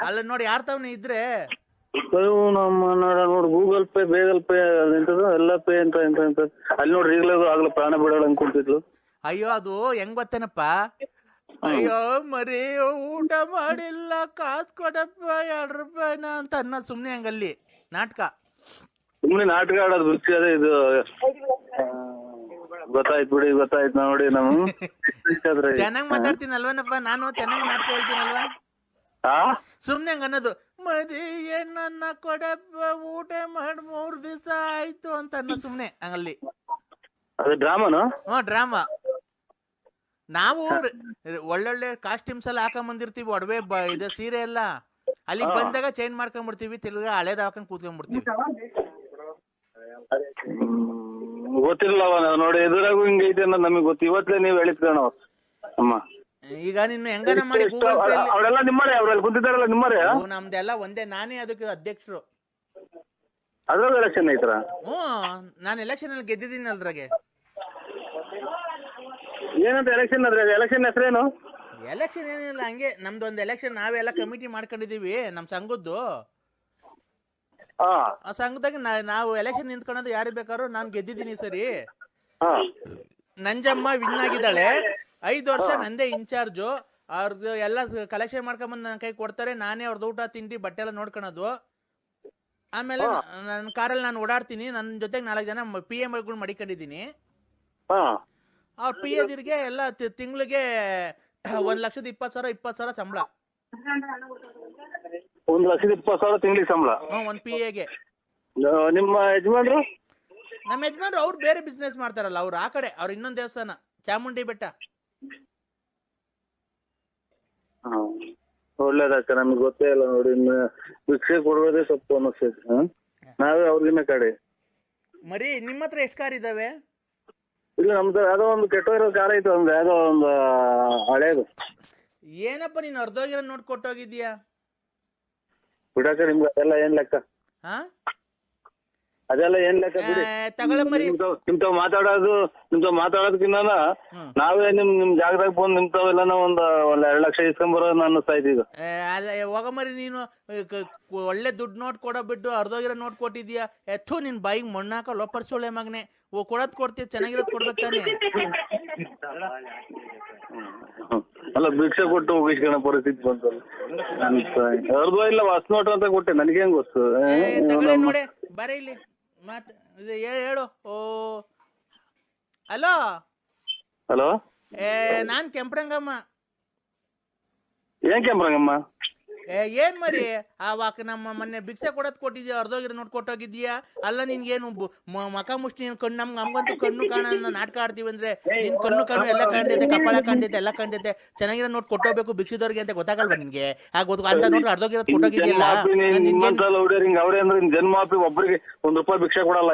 ಅಲ್ಲ ನೋಡಿ ಯಾರ್ ತವನ ಇದ್ರೆ ನಮ್ಮ ನೋಡಿ ಗೂಗಲ್ ಪೇ ಬೇಗಲ್ ಪೇ ಎಂತದ ಎಲ್ಲ ಪೇ ಅಂತ ಅಲ್ಲಿ ನೋಡ್ರಿ ಈಗಲೇ ಆಗ್ಲೂ ಪ್ರಾಣ ಬಿಡೋಣ ಅನ್ಕೊಂತಿದ್ಲು. ಅಯ್ಯೋ ಅದು ಹೆಂಗ್ ಗೊತ್ತೇನಪ್ಪ, ಅಯ್ಯೋ ಮರಿ ಊಟ ಮಾಡಿಲ್ಲ ಕಾಸ್ ಕೊಡಪ್ಪ 2 ರೂಪಾಯಿನ ಅಂತ ಅನ್ನ ಸುಮ್ನೆ ಹಂಗಲ್ಲಿ ನಾಟಕ. ಸುಮ್ನೆ ನಾಟಕ ಆಡೋದು ಬಿಡ್ಸಿ. ಅದೇ ಇದು ಗೊತ್ತಾಯ್ತು ಬಿಡಿ, ಗೊತ್ತಾಯ್ತು ನೋಡಿ. ನಾವು ಚೆನ್ನಾಗ್ ಮಾತಾಡ್ತೀನಲ್ವನಪ್ಪ ನಾನು, ಚೆನ್ನಾಗಿ ನಾಟಕ ಹೇಳ್ತೀನಲ್ವಾ? ಸುಮ್ನೆ ಹಂಗ ಅನ್ನೋದು, ಮರಿ ಏನನ್ನ ಕೊಡಪ್ಪ ಊಟ ಮಾಡಿ 3 ದಿವಸ ಆಯ್ತು ಅಂತ ಅನ್ನ ಸುಮ್ನೆ ಹಂಗಲ್ಲಿ. ಅದು ಡ್ರಾಮಾನು? ಡ್ರಾಮಾ. ನಾವು ಒಳ್ಳೊಳ್ಳೆ ಕಾಸ್ಟ್ಯೂಮ್ಸ್ ಎಲ್ಲ ಹಾಕೊಂಡ್ ಬಂದಿರ್ತೀವಿ, ಒಡವೆ ಇದು ಸೀರೆ ಎಲ್ಲ. ಅಲ್ಲಿಗೆ ಬಂದಾಗ ಚೇಂಜ್ ಮಾಡ್ಕೊಂಡ್ಬಿಡ್ತೀವಿ, ತಿರ್ಗಾ ಹಳೇದ್ ಹಾಕೊಂಡ್ ಕೂತ್ಕೊಂಡ್ಬಿಡ್ತೀವಿ. ಗೊತ್ತಿರ್ಲವ ನೋಡಿ, ಎದುರಾಗೂ ಹಿಂಗೈತೆ ಅನ್ನೋದು ನಮಗೆ ಗೊತ್ತು. ಇವತ್ತೇ ನೀವ್ ಹೇಳಿದ್ ಕಣ ಅಮ್ಮ. ಈಗ ನಿನ್ನ ಹೆಂಗನ ಮಾಡಿ ಅವರೆಲ್ಲ ನಿಮ್ಮರೇ, ಅವ್ರಲ್ಲಿ ಕುಂತಿದ್ದಾರಲ್ಲ ನಿಮ್ಮರೇ? ನಮ್ದೆಲ್ಲ ಒಂದೇ, ನಾನೇ ಅದಕ್ಕೆ ಅಧ್ಯಕ್ಷರು. ಅದ್ರಲ್ಲಿ ಎಲೆಕ್ಷನ್ ಐತರ? ನಾನು ಎಲೆಕ್ಷನ್ ಅಲ್ಲಿ ಗೆದ್ದಿದ್ದೀನಿ ಅದ್ರಾಗೆ. ಏನಂತ ಎಲೆಕ್ಷನ್ ಅದ್ರಾಗ? ಎಲೆಕ್ಷನ್ ಹೆಸರೇನು? ಎಲೆಕ್ಷನ್ ಏನಿಲ್ಲ, ಹಂಗೆ ನಮ್ದೊಂದು ಎಲೆಕ್ಷನ್ ನಾವೆಲ್ಲ ಕಮಿಟಿ ಮಾಡ್ಕೊಂಡಿದೀವಿ ನಮ್ ಸಂಘದ್ದು. ಆ ಸಂಘದಾಗ ನಾವು ಎಲೆಕ್ಷನ್ ನಿಂತ್ಕೊಳ್ಳೋದು ಯಾರು ಬೇಕಾದ್ರು. ನಾನ್ ಗೆದ್ದಿದ್ದೀನಿ ಸರಿ. ನಂಜಮ್ಮ ವಿನ್ ಆಗಿದ್ದಾಳೆ. 5 ವರ್ಷ ನಂದೇ ಇನ್ಚಾರ್ಜು. ಅವ್ರದ್ದು ಎಲ್ಲ ಕಲೆಕ್ಷನ್ ಮಾಡ್ಕೊಂಬಂದು ನನ್ನ ಕೈ ಕೊಡ್ತಾರೆ. ನಾನೇ ಅವ್ರದ್ದು ಊಟ ತಿಂಡಿ ಬಟ್ಟೆ ಎಲ್ಲ ನೋಡ್ಕೊಳೋದು. ಆಮೇಲೆ ನನ್ನ ಕಾರಲ್ಲಿ ನಾನು ಓಡಾಡ್ತೀನಿ. ನನ್ನ ಜೊತೆಗೆ 4 ಜನ PA ಗಳು ಮಡಿಕೊಂಡಿದ್ದೀನಿ. ಅವ್ರ PA ದಿರ್ಗೆ ಎಲ್ಲ ತಿಂಗಳಿಗೆ 1,20,000 20,000 ಸಂಬಳ. 1,20,000 ತಿಂಗಳಿಗೆ ಸಂಬಳ? ಒಂದ್ PA ಗೆ. ನಿಮ್ಮ ಯಜಮಾನ್ರು? ನಮ್ಮ ಯಜಮಾನ್ರು ಅವ್ರು ಬೇರೆ ಬಿಸ್ನೆಸ್ ಮಾಡ್ತಾರಲ್ಲ, ಅವ್ರು ಆ ಕಡೆ. ಅವ್ರ ಇನ್ನೊಂದ್ ದೇವಸ್ಥಾನ ಚಾಮುಂಡಿ ಬೆಟ್ಟ. ಒಳ್ಳೇದಕ್ಕ, ನಮ್ಗೆ ಗೊತ್ತೇ ಇಲ್ಲ ನೋಡಿ. ಭಿಕ್ಷೆ ಕೊಡೋದೇ ತಪ್ಪು ಅನ್ನಿಸ್ತೈತೆ. ನಾವೇ ಅವ್ರಿಗಿನ್ನ ಕಡೆ. ಮರಿ ನಿಮ್ಮ ಹತ್ರ ಎಷ್ಟು ಕಾರ್ ಇದಾವೆ? ಇಲ್ಲ, ನಮ್ದು ಯಾವ್ದೋ ಒಂದು ಕೆಟ್ಟೋಗಿರೋ ಕಾರ್ ಐತೆ, ಒಂದು ಯಾವ್ದೋ ಒಂದು ಹಳೇದು. ಏನಪ್ಪ ನೀನ್ ಅರ್ಧೋಗಿರೋ ನೋಡ್ ಕೊಟ್ಟೋಗಿದ್ಯಾ? ಬಿಡಕ್ಕ, ನಿಮ್ಗೆ ಅದೆಲ್ಲ ಏನ್ ಲೆಕ್ಕ? ಅದೆಲ್ಲ ಏನ್ ಲೆಕ್ಕ ಬಿಡಿ. ನಿಮ್ತಾವ್ ಮಾತಾಡೋದಕ್ಕಿನ್ನ ನಾವೇ ನಿಮ್ ಜಾಗದಾಗ ಬಂದು ನಿಮ್ತಾವೆಲ್ಲ ಒಂದ್ 2 ಲಕ್ಷ ಇಸ್ಕೊಂಬರೋದು ಅನ್ನಿಸ್ತಾ ಈಗ. ಹೋಗ ಮರಿ, ನೀನು ಒಳ್ಳೆ ದುಡ್ಡು ನೋಟ್ ಕೊಡೋ ಬಿಟ್ಟು ಅರ್ಧೋಗಿರೋ ನೋಟ್ ಕೊಟ್ಟಿದ್ಯಾ? ಎತ್ತು ನಿನ್ ಬಾಯಿಗೆ ಮಣ್ಣಾಕ ಲೋಪರ್ಸೋಳೆ ಮಗನೆ. ಕೊಡೋದ್ ಕೊಡ್ತೀಯ, ಚೆನ್ನಾಗಿರೋದ್ ಕೊಡ್ಬೇಕು ತಾನೆ. ಅಲ್ಲ, ಭಿಕ್ಷೆ ಕೊಟ್ಟು ಹೋಗಿಸ್ಕೊಳ ಪರಿಸ್ಥಿತಿ ಬಂತಲ್ಲ. ಅರ್ಧ ಇಲ್ಲ ಹೊಸ ನೋಟ್ ಅಂತ ಕೊಟ್ಟೆ, ನನಗೇನ್ ಗೊತ್ತು? ನೋಡೆ ಬರ ಇಲ್ಲಿ ಮಾತ್ ಹೇಳು. ಹಲೋ ಹಲೋ, ನಾನ್ ಕೆಂಪ್ರಂಗಮ್ಮ. ಏನ್ ಕೆಂಪ್ರಂಗಮ್ಮ? ಏನ್ ಮರಿ ಆವಾಗ ನಮ್ಮ ಮೊನ್ನೆ ಭಿಕ್ಷೆ ಕೊಡೋದ್ ಕೊಟ್ಟಿದ್ಯಾ, ಅರ್ಧೋಗಿರೋ ನೋಟ್ ಕೊಟ್ಟೋಗಿದ್ಯಾ? ಅಲ್ಲ ನಿನ್ಗೇನು ಮಕ ಮುಷ್ಟಿ ನೀನ್ ಕಣ್ಣು, ನಮ್ಗಂತೂ ಕಣ್ಣು ಕಾಣ ನಾಟಕ ಆಡ್ತೀವಿ ಅಂದ್ರೆ ನಿನ್ ಕಣ್ಣು ಎಲ್ಲ ಕಾಣ್ತೈತೆ, ಕಪಾಳ ಕಾಣ್ತೈತೆ, ಎಲ್ಲ ಕಾಣ್ತೈತೆ. ಚೆನ್ನಾಗಿರೋ ನೋಟ್ ಕೊಟ್ಟೋಗ್ಬೇಕು ಭಿಕ್ಷದವ್ರಿಗೆ ಅಂತ ಗೊತ್ತಾಗಲ್ವಾ ನಿನ್ಗೆ? ಅಂತ ನೋಡ್ರಿ ಅರ್ಧೋಗಿರೋದ್ ಕೊಟ್ಟೋಗಿದ್ಯಲ್ಲ. ಅವ್ರೇ ಅಂದ್ರೆ ಜನ್ಮಾಪಿ ಒಬ್ಬರಿಗೆ ₹1 ಭಿಕ್ಷೆ ಕೊಡಲ್ಲ.